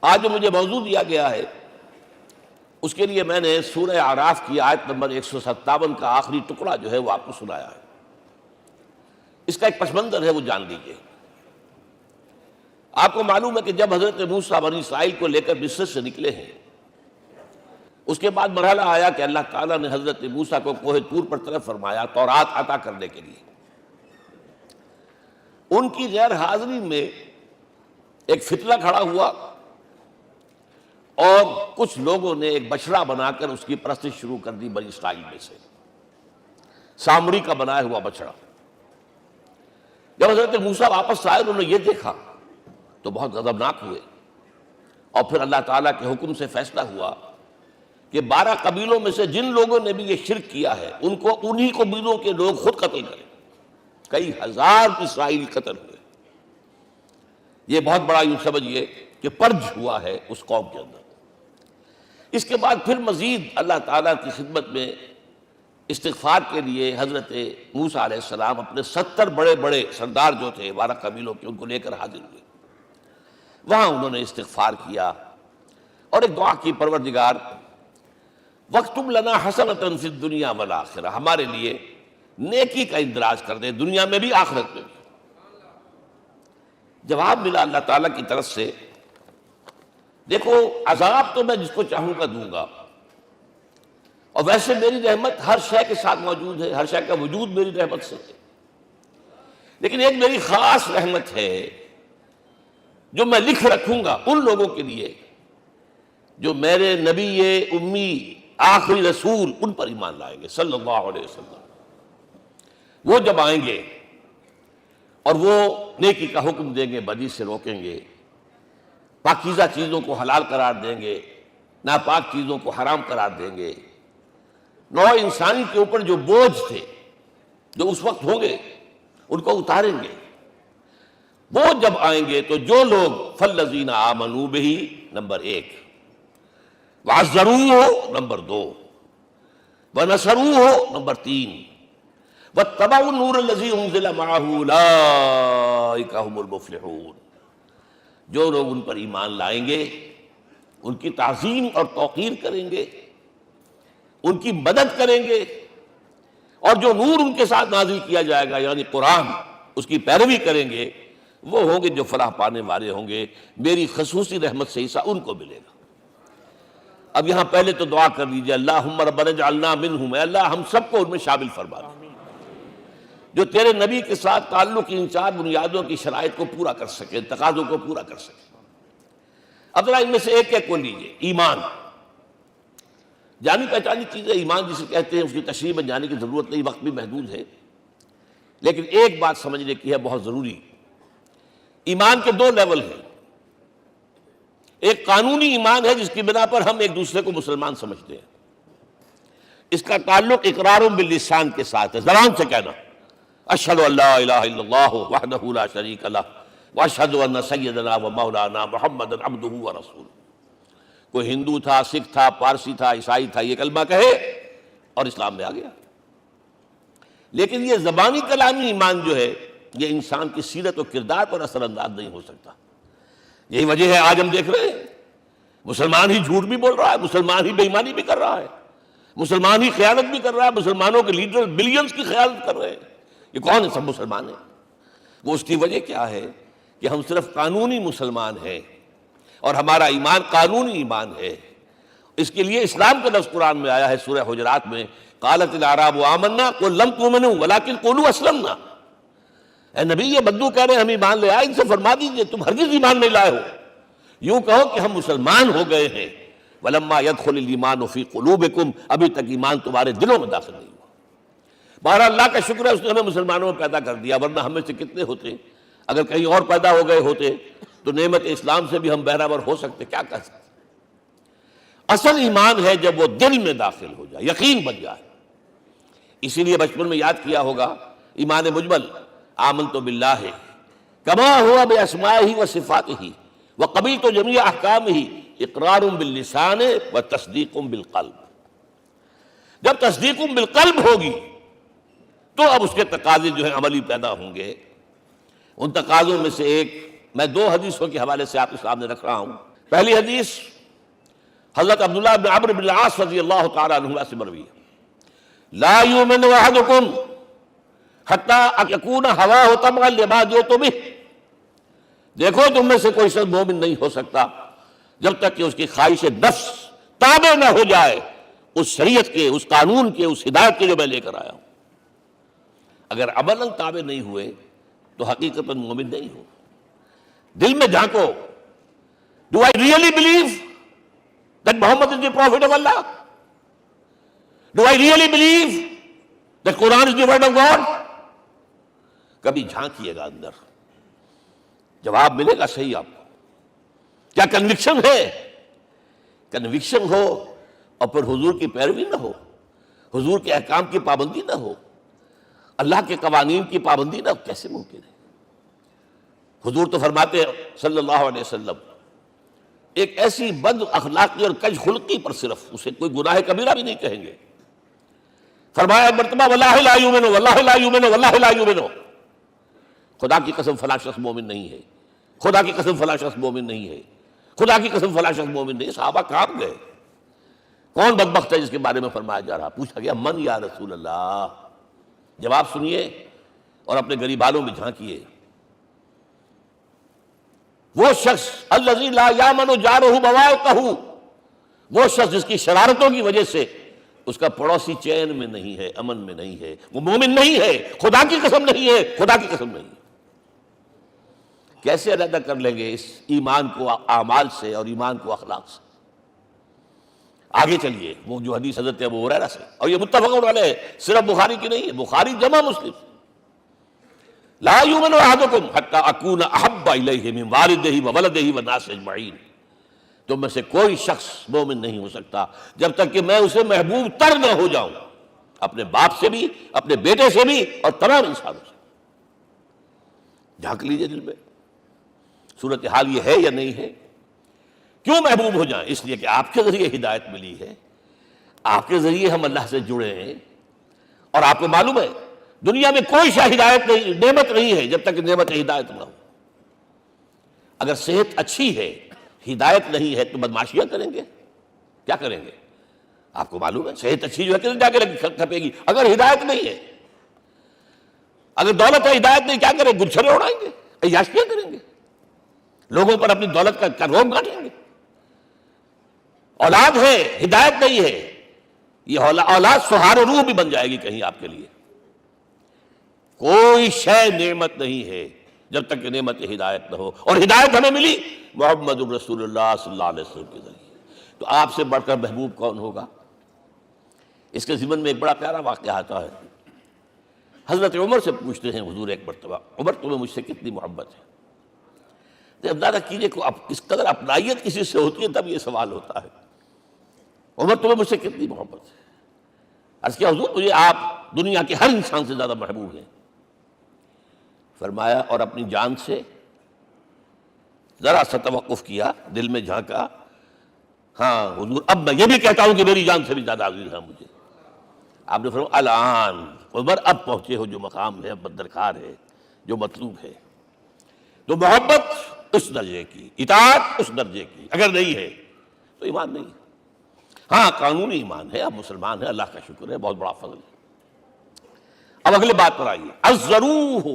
آج جو مجھے موضوع دیا گیا ہے اس کے لیے میں نے سورہ اعراف کی آیت نمبر 157 کا آخری ٹکڑا جو ہے وہ آپ کو سنایا ہے۔ اس کا ایک پس منظر ہے وہ جان لیجیے۔ آپ کو معلوم ہے کہ جب حضرت موسیٰ بنی اسرائیل کو لے کر مصر سے نکلے ہیں، اس کے بعد مرحلہ آیا کہ اللہ تعالیٰ نے حضرت موسیٰ کو کوہ طور پر طلب فرمایا تورات عطا کرنے کے لیے۔ ان کی غیر حاضری میں ایک فتنہ کھڑا ہوا اور کچھ لوگوں نے ایک بچڑا بنا کر اس کی پرستش شروع کر دی بنی اسرائیل میں سے، سامری کا بنایا ہوا بچڑا۔ جب حضرت موسیٰ واپس آئے انہوں نے یہ دیکھا تو بہت غضبناک ہوئے، اور پھر اللہ تعالیٰ کے حکم سے فیصلہ ہوا کہ 12 قبیلوں میں سے جن لوگوں نے بھی یہ شرک کیا ہے ان کو انہی قبیلوں کے لوگ خود قتل کریں۔ کئی ہزار اسرائیلی قتل ہوئے۔ یہ بہت بڑا یوں سمجھیے کہ پرج ہوا ہے اس قوم کے اندر۔ اس کے بعد پھر مزید اللہ تعالیٰ کی خدمت میں استغفار کے لیے حضرت موسیٰ علیہ السلام اپنے 70 بڑے بڑے سردار جو تھے 12 قبیلوں کے ان کو لے کر حاضر ہوئے۔ وہاں انہوں نے استغفار کیا اور ایک دعا کی، پروردگار وَاكْتُبْ لَنَا حَسَنَةً فِي الدُّنْيَا وَالْآخِرَةِ، ہمارے لیے نیکی کا اندراج کر دے، دنیا میں بھی آخرت میں بھی۔ جواب ملا اللہ تعالیٰ کی طرف سے، دیکھو عذاب تو میں جس کو چاہوں گا دوں گا، اور ویسے میری رحمت ہر شے کے ساتھ موجود ہے، ہر شے کا وجود میری رحمت سے ہے، لیکن ایک میری خاص رحمت ہے جو میں لکھ رکھوں گا ان لوگوں کے لیے جو میرے نبی امی آخری رسول ان پر ایمان لائیں گے صلی اللہ علیہ وسلم۔ وہ جب آئیں گے اور وہ نیکی کا حکم دیں گے، بدی سے روکیں گے، پاکیزہ چیزوں کو حلال قرار دیں گے، ناپاک چیزوں کو حرام قرار دیں گے، نوع انسانی کے اوپر جو بوجھ تھے جو اس وقت ہوں گے ان کو اتاریں گے۔ وہ جب آئیں گے تو جو لوگ فالذین آمنوا بہ نمبر 1، وعزروہ نمبر 2، ونصروہ نمبر 3، واتبعوا النور الذی انزل معہ اولئک ھم المفلحون، جو لوگ ان پر ایمان لائیں گے، ان کی تعظیم اور توقیر کریں گے، ان کی مدد کریں گے، اور جو نور ان کے ساتھ نازل کیا جائے گا یعنی قرآن، اس کی پیروی کریں گے، وہ ہوں گے جو فلاح پانے والے ہوں گے، میری خصوصی رحمت سے حصہ ان کو ملے گا۔ اب یہاں پہلے تو دعا کر لیجئے، اللہم ربنا اجعلنا منہم، اے اللہ ہم سب کو ان میں شامل فرما دے جو تیرے نبی کے ساتھ تعلق کی ان 4 بنیادوں کی شرائط کو پورا کر سکے، تقاضوں کو پورا کر سکے۔ اب ذرا ان میں سے ایک ایک کو لیجئے۔ ایمان جانی پہچانی چیز ہے، ایمان جسے کہتے ہیں، اس کی تشریح میں جانے کی ضرورت نہیں، وقت بھی محدود ہے، لیکن ایک بات سمجھنے کی ہے بہت ضروری۔ ایمان کے 2 لیول ہیں۔ ایک قانونی ایمان ہے جس کی بنا پر ہم ایک دوسرے کو مسلمان سمجھتے ہیں، اس کا تعلق اقرار باللسان کے ساتھ ہے، زبان سے کہنا اشہد ان لا الہ الا اللہ وحدہ لا شریک لہ واشہد ان سیدنا و مولانا محمد عبدہ ورسولہ۔ کوئی ہندو تھا، سکھ تھا، پارسی تھا، عیسائی تھا، یہ کلمہ کہے اور اسلام میں آ گیا۔ لیکن یہ زبانی کلامی ایمان جو ہے یہ انسان کی سیرت و کردار پر اثر انداز نہیں ہو سکتا۔ یہی وجہ ہے آج ہم دیکھ رہے ہیں مسلمان ہی جھوٹ بھی بول رہا ہے، مسلمان ہی بے ایمانی بھی کر رہا ہے، مسلمان ہی خیانت بھی کر رہا ہے، مسلمانوں کے لیڈر بلینز کی خیانت کر رہے ہیں۔ یہ کون ہے؟ سب مسلمان ہیں۔ وہ اس کی وجہ کیا ہے کہ ہم صرف قانونی مسلمان ہیں اور ہمارا ایمان قانونی ایمان ہے۔ اس کے لیے اسلام کا لفظ قرآن میں آیا ہے سورہ حجرات میں، قالت الاعراب آمنا قل لم تؤمنوا ولکن قولوا اسلمنا۔ اے نبی یہ بدو کہہ رہے ہیں ہم ایمان لے آئے، ان سے فرما دیجئے تم ہرگز ایمان نہیں لائے ہو، یوں کہو کہ ہم مسلمان ہو گئے ہیں۔ ولما يدخل الايمان في قلوبكم، ابھی تک ایمان تمہارے دلوں میں داخل نہیں ہوا۔ بہرحال اللہ کا شکر ہے اس نے ہمیں مسلمانوں میں پیدا کر دیا، ورنہ ہمیں سے کتنے ہوتے اگر کہیں اور پیدا ہو گئے ہوتے تو نعمت اسلام سے بھی ہم بہرہور ہو سکتے، کیا کہہ سکتے۔ اصل ایمان ہے جب وہ دل میں داخل ہو جائے، یقین بن جائے۔ اسی لیے بچپن میں یاد کیا ہوگا ایمان مجمل، آمنت باللہ کما ہوا باسمائہ و صفاتہ وقبلت جمیع احکامہ اقرار باللسان و تصدیق بالقلب۔ جب تصدیق بالقلب ہوگی تو اب اس کے تقاضے جو ہیں عملی پیدا ہوں گے۔ ان تقاضوں میں سے ایک میں 2 حدیثوں کے حوالے سے آپ کے سامنے رکھ رہا ہوں۔ پہلی حدیث حضرت عبداللہ بن عمرو بن العاص رضی اللہ تعالی عنہما سے مروی ہے، لا یؤمن احدکم حتی یکون ہواہ تبعا لما جئت بہ، دیکھو تم میں سے کوئی شخص مومن نہیں ہو سکتا جب تک کہ اس کی خواہش نفس تابع نہ ہو جائے اس شریعت کے، اس قانون کے، اس ہدایت کے جو میں لے کر آیا ہوں۔ اگر عملاً تابع نہیں ہوئے تو حقیقتاً مومن نہیں ہو۔ دل میں جھانکو، Do I really believe that Muhammad is the Prophet of Allah? Do I really believe that Quran is the word of God? کبھی جھانکیے گا اندر، جواب ملے گا صحیح آپ کو۔ کیا کنوکشن ہے؟ کنوکشن ہو اور پھر حضور کی پیروی نہ ہو، حضور کے احکام کی پابندی نہ ہو، اللہ کے قوانین کی پابندی نہ ہو، کیسے ممکن ہے؟ حضور تو فرماتے ہیں صلی اللہ علیہ وسلم، ایک ایسی بد اخلاقی اور کج خلقی پر صرف اسے کوئی گناہ کبیرہ بھی نہیں کہیں گے۔ فرمایا ایک مرتبہ واللہ لا یؤمن، واللہ لا یؤمن، واللہ لا یؤمن، خدا کی قسم فلاں شخص مومن نہیں ہے، خدا کی قسم فلاں شخص مومن نہیں ہے، خدا کی قسم فلاں شخص مومن نہیں ہے۔ صحابہ کانپ گئے، کون بدبخت ہے جس کے بارے میں فرمایا جا رہا؟ پوچھا گیا من یا رسول اللہ؟ جواب سنیے اور اپنے غریبانوں میں جھانکیے۔ وہ شخص الذی لا یامن جارہ بوائقہ، وہ شخص جس کی شرارتوں کی وجہ سے اس کا پڑوسی چین میں نہیں ہے، امن میں نہیں ہے، وہ مومن نہیں ہے، خدا کی قسم نہیں ہے، خدا کی قسم نہیں ہے۔ کیسے علیحدہ کر لیں گے اس ایمان کو اعمال سے اور ایمان کو اخلاق سے؟ آگے چلیے، وہ جو حدیث حضرت ابو ہریرہ سے، اور یہ متفق علیہ ہے، صرف بخاری کی نہیں ہے، بخاری جمع مسلم۔ لا یؤمن احدکم حتی اکون احب الیہ من والدہ وولدہ والناس اجمعین، تم میں سے کوئی شخص مومن نہیں ہو سکتا جب تک کہ میں اسے محبوب تر نہ ہو جاؤں، اپنے باپ سے بھی، اپنے بیٹے سے بھی، اور تمام انسانوں سے۔ جھانک لیجئے دل میں، صورتحال یہ ہے یا نہیں ہے؟ کیوں محبوب ہو جائیں؟ اس لیے کہ آپ کے ذریعے ہدایت ملی ہے، آپ کے ذریعے ہم اللہ سے جڑے ہیں، اور آپ کو معلوم ہے دنیا میں کوئی شاہ ہدایت نہیں، نعمت نہیں ہے جب تک کہ نعمت ہدایت نہ ہو۔ اگر صحت اچھی ہے، ہدایت نہیں ہے، تو بدماشیاں کریں گے، کیا کریں گے؟ آپ کو معلوم ہے صحت اچھی جو ہے کدھر جا کے کھپے گی اگر ہدایت نہیں ہے۔ اگر دولت ہے، ہدایت نہیں، کیا کریں؟ گلچھرے اڑائیں گے، عیاشیاں کریں گے، لوگوں پر اپنی دولت کا روب گاٹیں گے۔ اولاد ہے، ہدایت نہیں ہے، یہ اولاد سہار روح بھی بن جائے گی کہیں آپ کے لیے۔ کوئی شے نعمت نہیں ہے جب تک کہ نعمت ہدایت نہ ہو، اور ہدایت ہمیں ملی محمد الرسول اللہ صلی اللہ علیہ وسلم کے ذریعے۔ تو آپ سے بڑھ کر محبوب کون ہوگا؟ اس کے ضمن میں ایک بڑا پیارا واقعہ آتا ہے۔ حضرت عمر سے پوچھتے ہیں حضور ایک مرتبہ، عمر تمہیں مجھ سے کتنی محبت ہے؟ اندازہ کیجیے کہ اس قدر اپنائیت کسی سے ہوتی ہے تب یہ سوال ہوتا ہے، عمر تمہیں مجھ سے کتنی محبت ہے؟ عرض کیا حضور مجھے آپ دنیا کے ہر انسان سے زیادہ محبوب ہیں۔ فرمایا اور اپنی جان سے؟ ذرا سا توقف کیا، دل میں جھانکا، ہاں حضور اب میں یہ بھی کہتا ہوں کہ میری جان سے بھی زیادہ عزیز ہے مجھے۔ آپ نے فرمایا الان عمر اب پہنچے ہو جو مقام ہے، اب درکار ہے، جو مطلوب ہے۔ تو محبت اس درجے کی، اطاعت اس درجے کی اگر نہیں ہے تو ایمان نہیں ہے۔ ہاں قانونی ایمان ہے، اب مسلمان ہے، اللہ کا شکر ہے، بہت بڑا فضل ہے۔ اب اگلے بات پر آئیے، الضروح،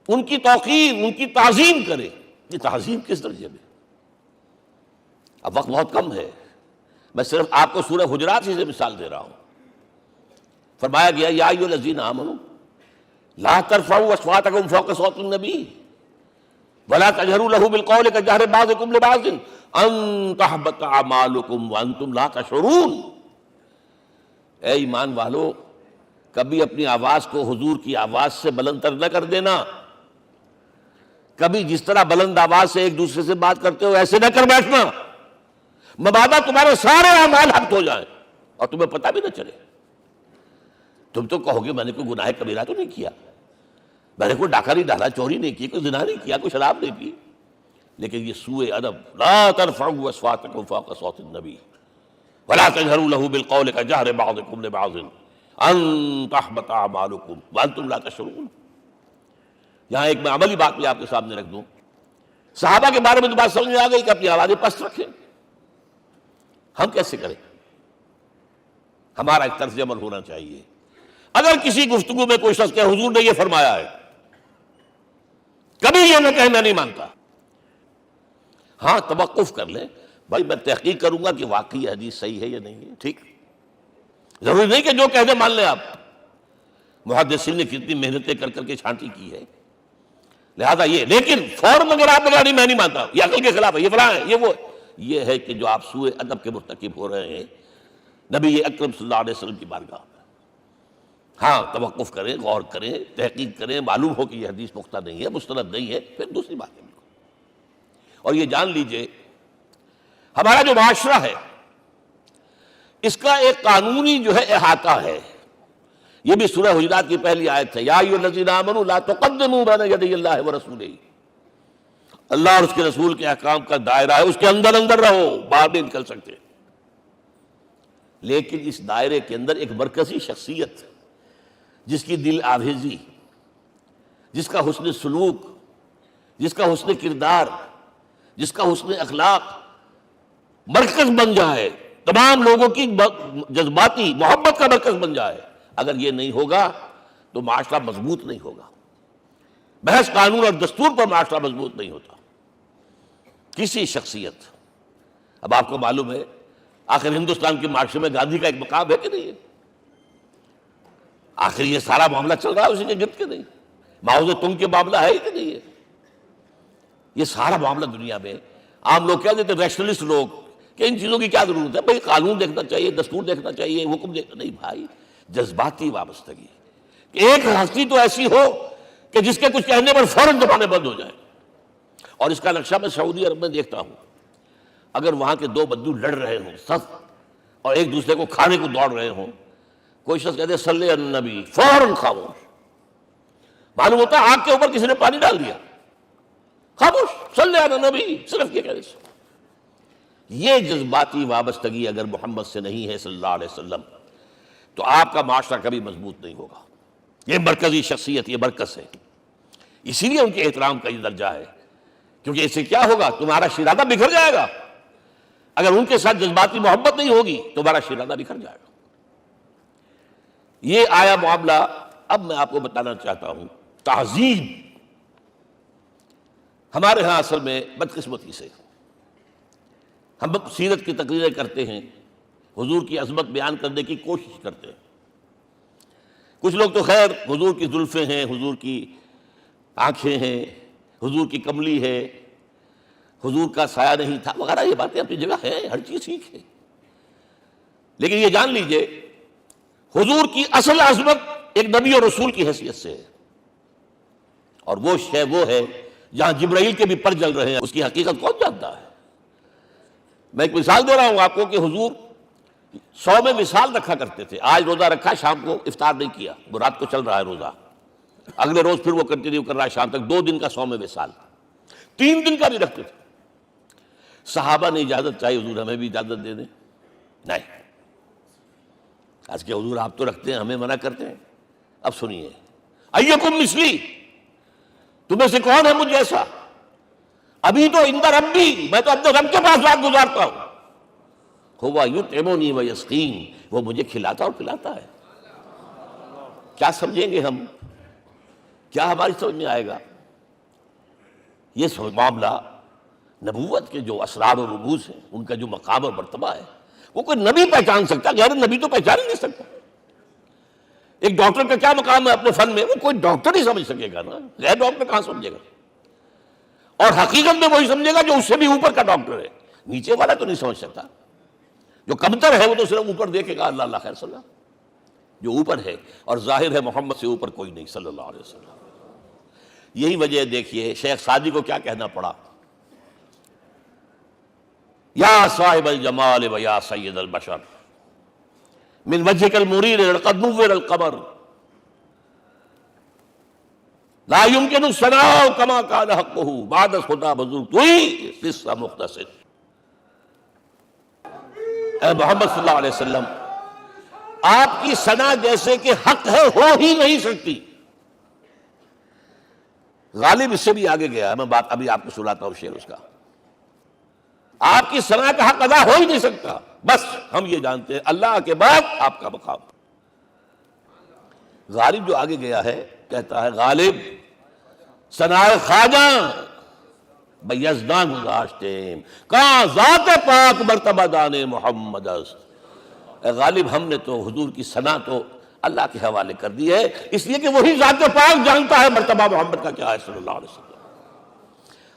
ان کی توقیر، ان کی تعظیم کرے۔ یہ تعظیم کس درجے میں؟ اب وقت بہت کم ہے، میں صرف آپ کو سورہ حجرات ہی سے مثال دے رہا ہوں۔ فرمایا گیا یا ایھا الذین آمنوا لا ترفعوا اصواتکم فوق صوت النبی ولا تجہروا لہ بالقول کجہر بعضکم لبعض ان تحبط اعمالکم وانتم لا تشعرون۔ اے ایمان والو، کبھی اپنی آواز کو حضور کی آواز سے بلند تر نہ کر دینا، کبھی جس طرح بلند آواز سے ایک دوسرے سے بات کرتے ہو ایسے نہ کر بیٹھنا، مبادا تمہارے سارے اعمال حبط ہو جائیں اور تمہیں پتہ بھی نہ چلے۔ تم تو کہو گے میں نے کوئی گناہ کبیرہ تو نہیں کیا، میں نے کوئی ڈاکہ نہیں ڈالا، چوری نہیں کی، کوئی زنا نہیں کیا، کوئی شراب نہیں پی، لیکن یہ سوء ادب، لا ترفعوا اصواتکم فوق صوت النبی ولا تجہروا لہ بالقول کجہر بعضکم لبعض ان تحبط اعمالکم وانتم لا تشعرون۔ یہاں ایک میں عملی بات بھی آپ کے سامنے رکھ دوں، صحابہ کے بارے میں تو بات سمجھ میں آ گئی کہ اپنی آوازیں پست رکھیں. ہم کیسے کریں؟ ہمارا ایک طرز عمل ہونا چاہیے. اگر کسی گفتگو میں کوئی شخص کہ حضور نے یہ فرمایا ہے، کبھی یہ نہ کہے میں نہیں مانتا. ہاں توقف کر لیں، بھائی میں تحقیق کروں گا کہ واقعی یہ حدیث صحیح ہے یا نہیں ہے. ٹھیک، ضروری نہیں کہ جو کہہ دیں مان لیں آپ. محدثین نے کتنی محنتیں کر کر کے چھانٹی کی ہے. لہذا یہ، لیکن فوراً اگر آپ بتا نہیں میں نہیں مانتا، یہ عقل کے خلاف ہے، یہ فلاں ہے، یہ وہ، یہ ہے کہ جو آپ سوء ادب کے مرتکب ہو رہے ہیں نبی اکرم صلی اللہ علیہ وسلم کی بارگاہ میں. ہاں توقف کریں، غور کریں، تحقیق کریں، معلوم ہو کہ یہ حدیث پختہ نہیں ہے، مستند نہیں ہے، پھر دوسری بات ہے. اور یہ جان لیجئے ہمارا جو معاشرہ ہے اس کا ایک قانونی جو ہے احاطہ ہے. یہ بھی سورہ حجرات کی پہلی آیت ہے، یا ایھا الذین آمنوا لا تقدموا بین یدی اللہ ورسولہ. اللہ اور اس کے رسول کے احکام کا دائرہ ہے، اس کے اندر اندر رہو، باہر نہیں نکل سکتے. لیکن اس دائرے کے اندر ایک مرکزی شخصیت جس کی دل آویزی، جس کا حسن سلوک، جس کا حسن کردار، جس کا حسن اخلاق مرکز بن جائے، تمام لوگوں کی جذباتی محبت کا مرکز بن جائے، اگر یہ نہیں ہوگا تو معاشرہ مضبوط نہیں ہوگا. بحث قانون اور دستور پر معاشرہ مضبوط نہیں ہوتا. کسی شخصیت، اب آپ کو معلوم ہے آخر ہندوستان کے معاشرے میں گاندھی کا ایک مقام ہے کہ نہیں ہے؟ آخر یہ سارا معاملہ چل رہا ہے اسی کے گرد کے نہیں؟ ماؤ زیدونگ کے معاملہ ہے کہ نہیں ہے؟ یہ سارا معاملہ دنیا میں عام لوگ کہہ دیتے، ریشنلسٹ لوگ، کہ ان چیزوں کی کیا ضرورت ہے؟ بھائی قانون دیکھنا چاہیے، دستور دیکھنا چاہیے، حکم دیکھنا نہیں. بھائی جذباتی وابستگی کہ ایک ہستی تو ایسی ہو کہ جس کے کچھ کہنے پر فوراً زبانیں بند ہو جائیں. اور اس کا نقشہ میں سعودی عرب میں دیکھتا ہوں، اگر وہاں کے دو بدو لڑ رہے ہوں صف اور ایک دوسرے کو کھانے کو دوڑ رہے ہوں، کوئی شخص کہتے صلی علی النبی، فوراً خاموش. معلوم ہوتا ہے آگ کے اوپر کسی نے پانی ڈال دیا، خاموش، صلی علی النبی، صرف یہ کہنے سے. یہ جذباتی وابستگی اگر محمد سے نہیں ہے صلی اللہ علیہ وسلم تو آپ کا معاشرہ کبھی مضبوط نہیں ہوگا. یہ مرکزی شخصیت، یہ مرکز ہے. اسی لیے ان کے احترام کا یہ درجہ ہے، کیونکہ اس سے کیا ہوگا؟ تمہارا شیرازہ بکھر جائے گا. اگر ان کے ساتھ جذباتی محبت نہیں ہوگی تو تمہارا شیرازہ بکھر جائے گا. یہ آیا معاملہ. اب میں آپ کو بتانا چاہتا ہوں تہذیب. ہمارے ہاں اصل میں بدقسمتی سے ہم سیرت کی تقریریں کرتے ہیں، حضور کی عظمت بیان کرنے کی کوشش کرتے ہیں. کچھ لوگ تو خیر حضور کی زلفیں ہیں، حضور کی آنکھیں ہیں، حضور کی کملی ہے، حضور کا سایہ نہیں تھا وغیرہ، یہ باتیں اپنی جگہ ہیں، ہر چیز ٹھیک ہے. لیکن یہ جان لیجئے حضور کی اصل عظمت ایک نبی اور رسول کی حیثیت سے ہے، اور وہ شے وہ ہے جہاں جبرائیل کے بھی پر جل رہے ہیں. اس کی حقیقت کون جانتا ہے؟ میں ایک مثال دے رہا ہوں آپ کو کہ حضور 100 میں وصال رکھا کرتے تھے. آج روزہ رکھا، شام کو افطار نہیں کیا، وہ رات کو چل رہا ہے روزہ، اگلے روز پھر وہ کنٹینیو کر رہا ہے شام تک. 2 دن کا 100 میں وصال، 3 دن کا بھی رکھتے تھے. صحابہ نے اجازت چاہی، حضور ہمیں بھی اجازت دے دیں. نہیں، آج کے حضور آپ تو رکھتے ہیں، ہمیں منع کرتے ہیں. اب سنیے، ایکم مثلی، تمہیں سے کون ہے مجھ جیسا؟ ابھی تو اندر ربی، میں تو اپنے رب کے پاس رات گزارتا ہوں. ہوا یطعمنی ویسقین، وہ مجھے کھلاتا اور پلاتا ہے. کیا سمجھیں گے ہم؟ کیا ہماری سمجھ میں آئے گا؟ یہ معاملہ نبوت کے جو اسرار و رموز ہیں، ان کا جو مقام اور مرتبہ ہے، وہ کوئی نبی پہچان سکتا، غیر نبی تو پہچان ہی نہیں سکتا. ایک ڈاکٹر کا کیا مقام ہے اپنے فن میں، وہ کوئی ڈاکٹر ہی سمجھ سکے گا نا، غیر ڈاکٹر کہاں سمجھے گا؟ اور حقیقت میں وہی سمجھے گا جو اس سے بھی اوپر کا ڈاکٹر ہے. نیچے والا تو نہیں سمجھ سکتا. جو کمتر ہے وہ تو صرف اوپر دیکھے گا اللہ اللہ خیر صلی اللہ، جو اوپر ہے اور ظاہر ہے محمد سے اوپر کوئی نہیں صلی اللہ علیہ وسلم. یہی وجہ دیکھیے شیخ سعدی کو کیا کہنا پڑا، یا صاحب الجمال و یا سید البشر من وجهك المرير لقد نور القمر لا يمكن الثناء كما كان حقه بعد خدا بزرگ توئی قصہ مختصر. اے محمد صلی اللہ علیہ وسلم، آپ کی ثنا جیسے کہ حق ہے ہو ہی نہیں سکتی. غالب اس سے بھی آگے گیا ہے، میں بات ابھی آپ کو سناتا ہوں شعر اس کا. آپ کی ثنا کا حق ادا ہو ہی نہیں سکتا، بس ہم یہ جانتے ہیں اللہ کے بعد آپ کا مقام. غالب جو آگے گیا ہے کہتا ہے غالب ثنا خواجہ بیزداں گذاشتیم کہاں ذات پاک مرتبہ دان محمد است. اے غالب ہم نے تو حضور کی ثنا تو اللہ کے حوالے کر دی ہے، اس لیے کہ وہی ذات پاک جانتا ہے مرتبہ محمد کا کیا ہے صلی اللہ علیہ وسلم.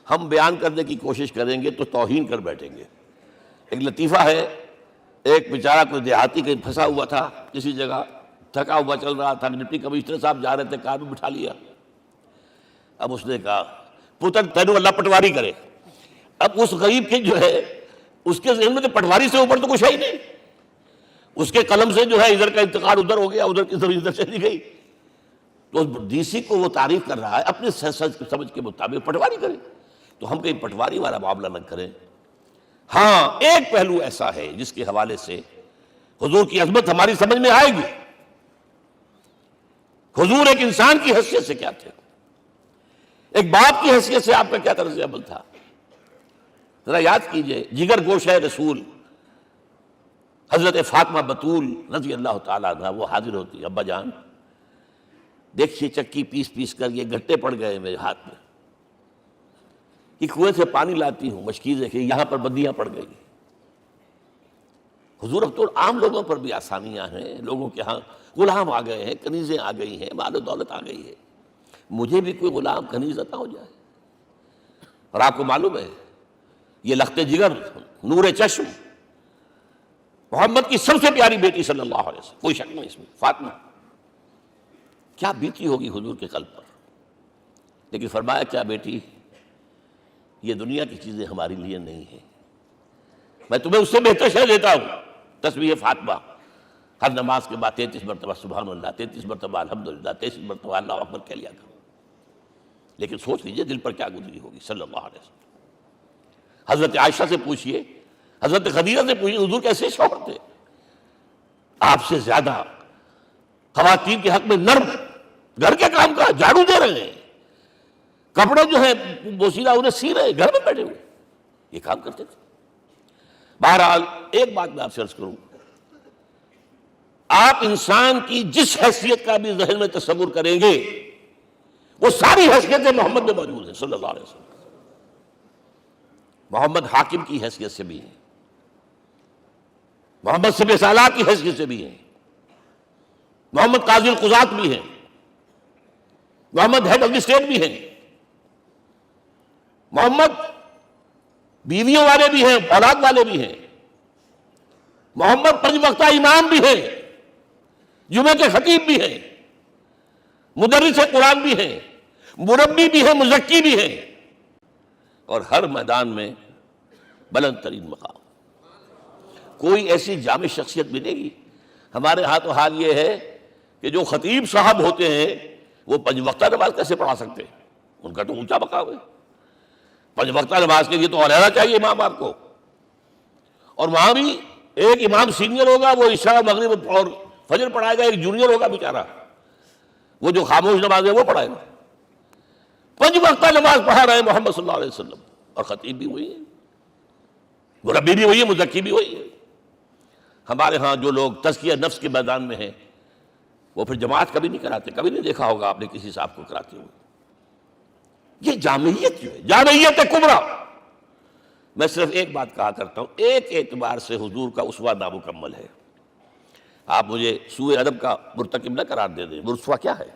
ہم بیان کرنے کی کوشش کریں گے تو توہین کر بیٹھیں گے. ایک لطیفہ ہے، ایک بیچارہ کوئی دیہاتی کہیں پھنسا ہوا تھا کسی جگہ، تھکا ہوا چل رہا تھا، ڈپٹی کمشنر صاحب جا رہے تھے، کار میں بٹھا لیا. اب اس نے کہا پتر تینوں اللہ پٹواری کرے. اب اس غریب کے جو ہے اس کے ذہن میں تو پٹواری سے اوپر تو کچھ ہے ہی نہیں. اس کے قلم سے جو ہے ادھر کا انتقال ادھر ہو گیا، ادھر کی زمین ادھر چلی گئی. تو ڈی سی کو وہ تعریف کر رہا ہے اپنے سمجھ کے مطابق پٹواری کرے. تو ہم کہیں پٹواری والا معاملہ نہ کریں. ہاں ایک پہلو ایسا ہے جس کے حوالے سے حضور کی عظمت ہماری سمجھ میں آئے گی. حضور ایک انسان کی حیثیت سے کیا تھے، ایک باپ کی حیثیت سے آپ کا کیا طرز عمل تھا. ذرا یاد کیجئے، جگر گوشہ رسول حضرت فاطمہ بطول رضی اللہ تعالیٰ عنہ وہ حاضر ہوتی، ابا جان دیکھیے چکی پیس پیس کر یہ گھٹے پڑ گئے میرے ہاتھ میں، کہ کنویں سے پانی لاتی ہوں، مشکیزیں کہ یہاں پر بدیاں پڑ گئی. حضور اب تو عام لوگوں پر بھی آسانیاں ہیں، لوگوں کے ہاں غلام آ گئے ہیں، کنیزیں آ گئی ہیں، مال و دولت آ گئی ہے. مجھے بھی کوئی غلام کنیز عطا ہو جائے. اور آپ کو معلوم ہے یہ لخت جگر نور چشم محمد کی سب سے پیاری بیٹی صلی اللہ علیہ وسلم، کوئی شک نہیں اس میں، فاطمہ کیا بیتی ہوگی حضور کے قلب پر. لیکن فرمایا کیا بیٹی یہ دنیا کی چیزیں ہمارے لیے نہیں ہیں، میں تمہیں اس سے بہتر شے دیتا ہوں. تسبیح فاطمہ ہر نماز کے بعد 33 مرتبہ سبحان اللہ، 33 مرتبہ الحمدللہ، 33 مرتبہ اللہ اکبر کہہ لیا کرو. لیکن سوچ لیجئے دل پر کیا گزری ہوگی صلی اللہ علیہ وسلم. حضرت عائشہ سے پوچھئے، حضرت خدیجہ سے پوچھئے حضور کیسے شوہر تھے. آپ سے زیادہ خواتین کے حق میں نرم، گھر کے کام کا جھاڑو دے رہے ہیں، کپڑے جو ہیں بوسیدہ انہیں سی رہے، گھر میں بیٹھے ہوئے یہ کام کرتے تھے. بہرحال ایک بات میں آپ سے عرض کروں، آپ انسان کی جس حیثیت کا بھی ذہن میں تصور کریں گے وہ ساری حیثیتیں محمد میں موجود ہیں صلی اللہ علیہ وسلم. محمد حاکم کی حیثیت سے بھی ہیں، محمد سب سالات کی حیثیت سے بھی ہیں، محمد قاضی القضات بھی ہیں، محمد ہیڈ آف دی اسٹیٹ بھی ہیں، محمد بیویوں والے بھی ہیں، اولاد والے بھی ہیں، محمد 5 وقتہ امام بھی ہیں، جمعہ کے خطیب بھی ہیں، مدرس قرآن بھی ہیں، مربی بھی ہیں، مزکی بھی ہیں، اور ہر میدان میں بلند ترین مقام. کوئی ایسی جامع شخصیت ملے گی؟ ہمارے ہاں تو حال یہ ہے کہ جو خطیب صاحب ہوتے ہیں وہ 5 وقتہ نماز کیسے پڑھا سکتے ہیں؟ ان کا تو اونچا مقام ہے. 5 وقتہ نماز کے لیے تو علیحدہ چاہیے امام آپ کو. اور وہاں بھی ایک امام سینئر ہوگا، وہ عشاء مغرب اور فجر پڑھائے گا، ایک جونیئر ہوگا بیچارہ وہ جو خاموش نماز ہے وہ پڑھائے گا. 5 وقتہ نماز پڑھا رہے ہیں محمد صلی اللہ علیہ وسلم، اور خطیب بھی وہی ہے، مربی بھی وہی ہے، مزکی بھی وہی ہے. ہمارے ہاں جو لوگ تزکیہ نفس کے میدان میں ہیں وہ پھر جماعت کبھی نہیں کراتے، کبھی نہیں دیکھا ہوگا آپ نے کسی صاحب کو کراتے ہوئے. یہ جامعیت جو ہے، جامعیت کبریٰ. میں صرف ایک بات کہا کرتا ہوں، ایک اعتبار سے حضور کا اسوہ نامکمل ہے. آپ مجھے سوء ادب کا مرتکب نہ قرار دے دیں. وہ اسوہ کیا ہے؟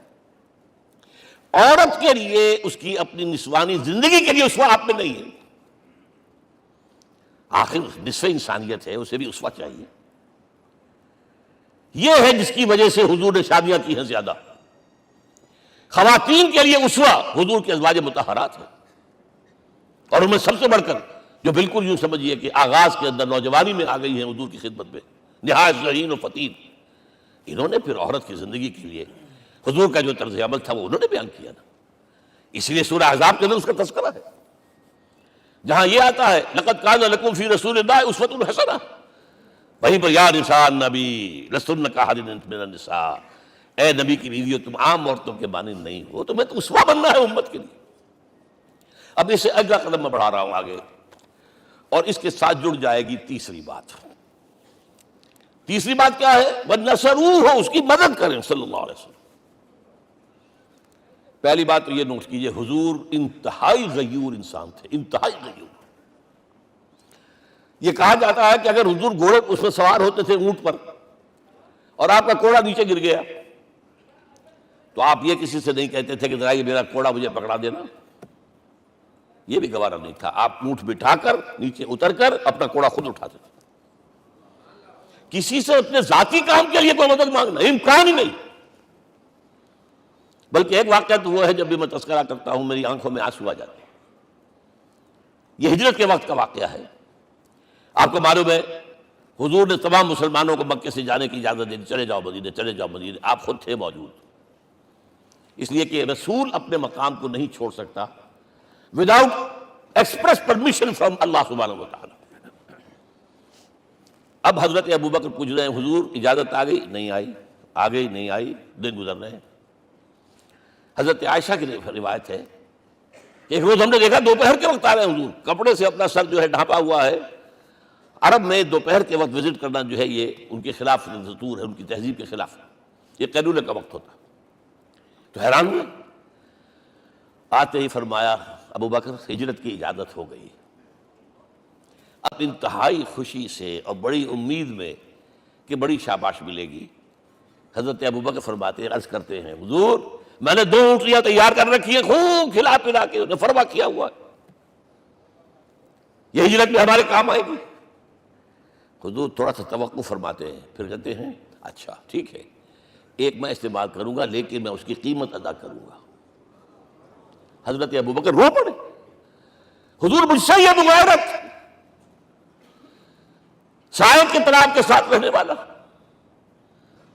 عورت کے لیے اس کی اپنی نسوانی زندگی کے لیے اسوہ آپ میں نہیں ہے. آخر نصف انسانیت ہے، اسے بھی اسوہ چاہیے. یہ ہے جس کی وجہ سے حضور نے شادیاں کی ہیں زیادہ. خواتین کے لیے اسوہ حضور کے ازواج مطہرات ہیں، اور ان میں سب سے بڑھ کر جو بالکل یوں سمجھیے کہ آغاز کے اندر نوجوانی میں آ گئی ہیں حضور کی خدمت میں، نہایت ذہین و فطین. انہوں نے پھر عورت کی زندگی کے لیے حضور کا جو طرز عمل تھا وہ انہوں نے بیان کیا نا. اس لیے سورہ احزاب کے اندر اس کا تذکرہ ہے، جہاں یہ آتا ہے لقد کان لکم فی رسول اللہ اسوۃ حسنہ، وہیں پر یا نساء النبی لستن کاحد من النساء، اے نبی کی بیویوں تم عام عورتوں کے مانند نہیں ہو، تمہیں تو اسوہ بننا ہے امت کے لیے. اب اسے اگلا قدم میں بڑھا رہا ہوں آگے، اور اس کے ساتھ جڑ جائے گی تیسری بات۔ تیسری بات کیا ہے؟ وَنَصَرُوهُ، اس کی مدد کریں صلی اللہ علیہ وسلم۔ پہلی بات تو یہ نوٹ کیجئے، حضور انتہائی غیور انسان تھے، انتہائی غیور۔ یہ کہا جاتا ہے کہ اگر حضور گھوڑے اس میں سوار ہوتے تھے اونٹ پر، اور آپ کا کوڑا نیچے گر گیا، تو آپ یہ کسی سے نہیں کہتے تھے کہ ذرا یہ میرا کوڑا مجھے پکڑا دینا، یہ بھی گوارا نہیں تھا۔ آپ اونٹ بٹھا کر نیچے اتر کر اپنا کوڑا خود اٹھاتے تھے۔ کسی سے اپنے ذاتی کام کے لیے کوئی مدد مانگنا امکان ہی نہیں۔ بلکہ ایک واقعہ تو وہ ہے، جب بھی میں تذکرہ کرتا ہوں میری آنکھوں میں آنسو آ جاتے ہیں۔ یہ ہجرت کے وقت کا واقعہ ہے۔ آپ کو معلوم ہے حضور نے تمام مسلمانوں کو مکے سے جانے کی اجازت دے دی، چلے جاؤ مدینے، چلے جاؤ مدینے، آپ خود تھے موجود، اس لیے کہ رسول اپنے مقام کو نہیں چھوڑ سکتا وداؤٹ ایکسپریس پرمیشن فرام اللہ سبحانہ وتعالی۔ اب حضرت ابوبکر پوچھ رہے ہیں حضور اجازت آ گئی؟ نہیں آئی، آ گئی نہیں آئی، دن گزر رہے ہیں۔ حضرت عائشہ کی روایت ہے کہ ایک روز ہم نے دیکھا دوپہر کے وقت آ رہے ہیں حضور، کپڑے سے اپنا سر جو ہے ڈھانپا ہوا ہے۔ عرب میں دوپہر کے وقت وزٹ کرنا جو ہے یہ ان کے خلاف دستور ہے، ان کی تہذیب کے خلاف، یہ قیلولے کا وقت ہوتا۔ تو حیران ہوئے، آتے ہی فرمایا ابوبکر ہجرت کی اجازت ہو گئی۔ اب انتہائی خوشی سے اور بڑی امید میں کہ بڑی شاباش ملے گی، حضرت ابوبکر فرماتے ہیں، عرض کرتے ہیں حضور میں نے 2 اونٹیاں تیار کر رکھی ہیں، خوب کھلا پلا کے انہیں فرما کیا ہوا ہے، یہ ہجرت میں ہمارے کام آئے گی۔ حضور تھوڑا سا توقع فرماتے ہیں، پھر کہتے ہیں اچھا ٹھیک ہے، ایک میں استعمال کروں گا لیکن میں اس کی قیمت ادا کروں گا۔ حضرت ابوبکر رو پڑے، حضور مجھ سے یہ مغایرت، شاید کے طرح آپ کے ساتھ رہنے والا،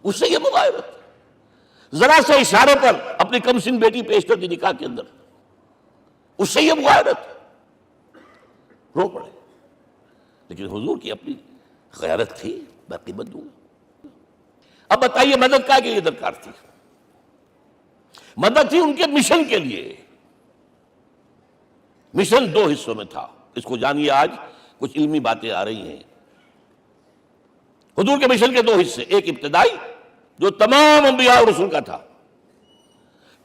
اس سے یہ مغایرت، ذرا سے اشارے پر اپنی کم سن بیٹی پیش کر دی نکاح کے اندر، اس سے یہ مغایرت، رو پڑے۔ لیکن حضور کی اپنی غیرت تھی، میں قیمت دوں گا۔ اب بتائیے مدد کا کے لیے درکار تھی؟ مدد تھی ان کے مشن کے لیے۔ مشن 2 حصوں میں تھا، اس کو جانیے، آج کچھ علمی باتیں آ رہی ہیں۔ حضور کے مشن کے 2 حصے، ایک ابتدائی جو تمام انبیاء اور رسول کا تھا،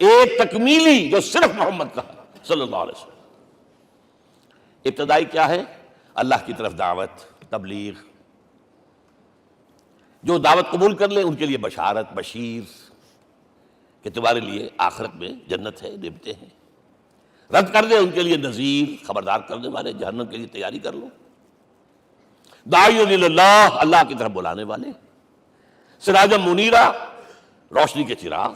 ایک تکمیلی جو صرف محمد کا صلی اللہ علیہ وسلم۔ ابتدائی کیا ہے؟ اللہ کی طرف دعوت، تبلیغ۔ جو دعوت قبول کر لیں ان کے لیے بشارت، بشیر کہ تمہارے لیے آخرت میں جنت ہے، نعمتیں ہیں۔ رد کر دیں ان کے لیے نذیر، خبردار کرنے والے، جہنم کے لیے تیاری کر لو۔ داعی اللہ، اللہ کی طرف بلانے والے، سراجا منیرا، روشنی کے چراغ۔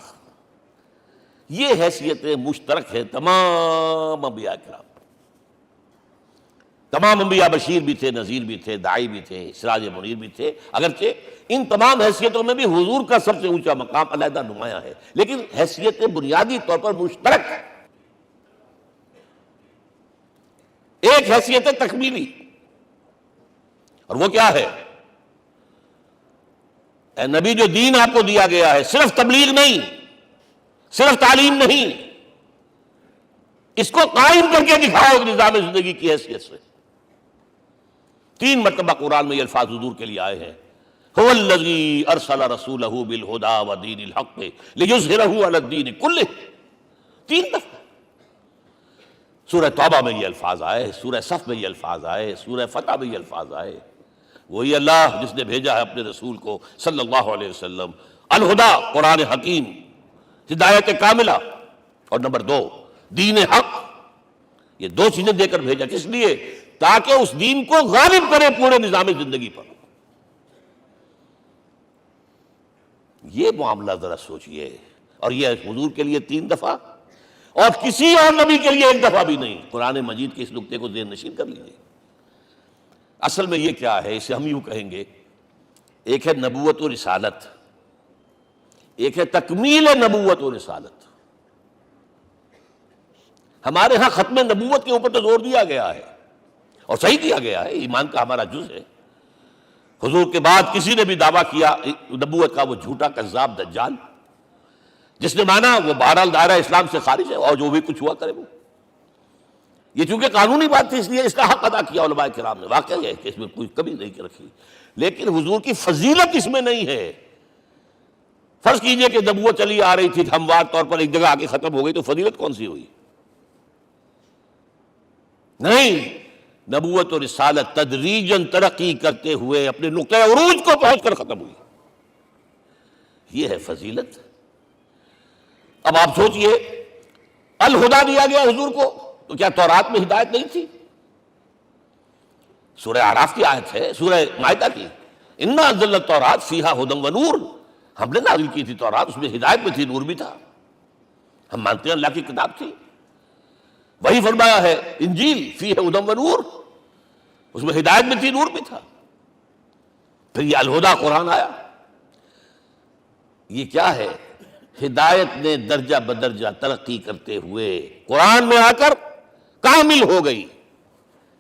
یہ حیثیتیں مشترک ہیں تمام انبیاء کرام۔ تمام انبیاء بشیر بھی تھے، نذیر بھی تھے، داعی بھی تھے، سراج منیر بھی تھے، اگرچہ ان تمام حیثیتوں میں بھی حضور کا سب سے اونچا مقام علیحدہ نمایاں ہے، لیکن حیثیتیں بنیادی طور پر مشترک۔ ایک حیثیت تکمیلی، اور وہ کیا ہے؟ اے نبی جو دین آپ کو دیا گیا ہے صرف تبلیغ نہیں، صرف تعلیم نہیں، اس کو قائم کر کے دکھاؤ ایک نظام زندگی کی حیثیت سے۔ 3 مرتبہ قرآن میں یہ الفاظ حضور کے لیے آئے ہیں، هو الذی ارسل رسولہ بالہدی ودین الحق لیظہرہ علی الدین کلہ۔ 3 دفعہ سورہ توبہ میں یہ الفاظ آئے، سورہ صف میں یہ الفاظ آئے، سورہ فتح میں یہ الفاظ آئے۔ وہی اللہ جس نے بھیجا ہے اپنے رسول کو صلی اللہ علیہ وسلم، الہدا قرآن حکیم، ہدایت کاملہ، اور نمبر 2 دین حق۔ یہ 2 چیزیں دے کر بھیجا، کس لیے؟ تاکہ اس دین کو غالب کرے پورے نظام زندگی پر۔ یہ معاملہ ذرا سوچئے، اور یہ حضور کے لیے 3 دفعہ، اور کسی اور نبی کے لیے 1 دفعہ بھی نہیں۔ قرآن مجید کے اس نقطے کو ذہن نشین کر لیجیے۔ اصل میں یہ کیا ہے؟ اسے ہم یوں کہیں گے، ایک ہے نبوت و رسالت، ایک ہے تکمیل نبوت و رسالت۔ ہمارے ہاں ختم نبوت کے اوپر تو زور دیا گیا ہے، اور صحیح دیا گیا ہے، ایمان کا ہمارا جز ہے۔ حضور کے بعد کسی نے بھی دعویٰ کیا نبوت کا، وہ جھوٹا کذاب دجال، جس نے مانا وہ بہرحال دائرہ اسلام سے خارج ہے، اور جو بھی کچھ ہوا کرے وہ۔ یہ چونکہ قانونی بات تھی اس لیے اس کا حق ادا کیا علماء کرام نے، واقعہ یہ ہے کہ اس میں کوئی کمی نہیں رکھی، لیکن حضور کی فضیلت اس میں نہیں ہے۔ فرض کیجئے کہ نبوت چلی آ رہی تھی ہموار طور پر ایک جگہ آ کے ختم ہو گئی، تو فضیلت کون سی ہوئی؟ نہیں، نبوت اور رسالت تدریجاً ترقی کرتے ہوئے اپنے نقطۂ عروج کو پہنچ کر ختم ہوئی، یہ ہے فضیلت۔ اب آپ سوچئے الہدیٰ دیا گیا حضور کو، تو کیا تورات میں ہدایت نہیں تھی؟ سورہ اعراف کی آیت ہے، سورہ مائدہ کی، انا انزلنا التوراۃ فیہا ھدی ونور، ہم نے نازل کی تھی تورات، اس میں ہدایت بھی تھی، نور بھی تھا، ہم مانتے ہیں اللہ کی کتاب تھی۔ وہی فرمایا ہے انجیل فیہا ھدی ونور، اس میں ہدایت بھی تھی، نور بھی تھا۔ پھر یہ الہدیٰ قرآن آیا، یہ کیا ہے؟ ہدایت نے درجہ بدرجہ ترقی کرتے ہوئے قرآن میں آ کر کامل ہو گئی،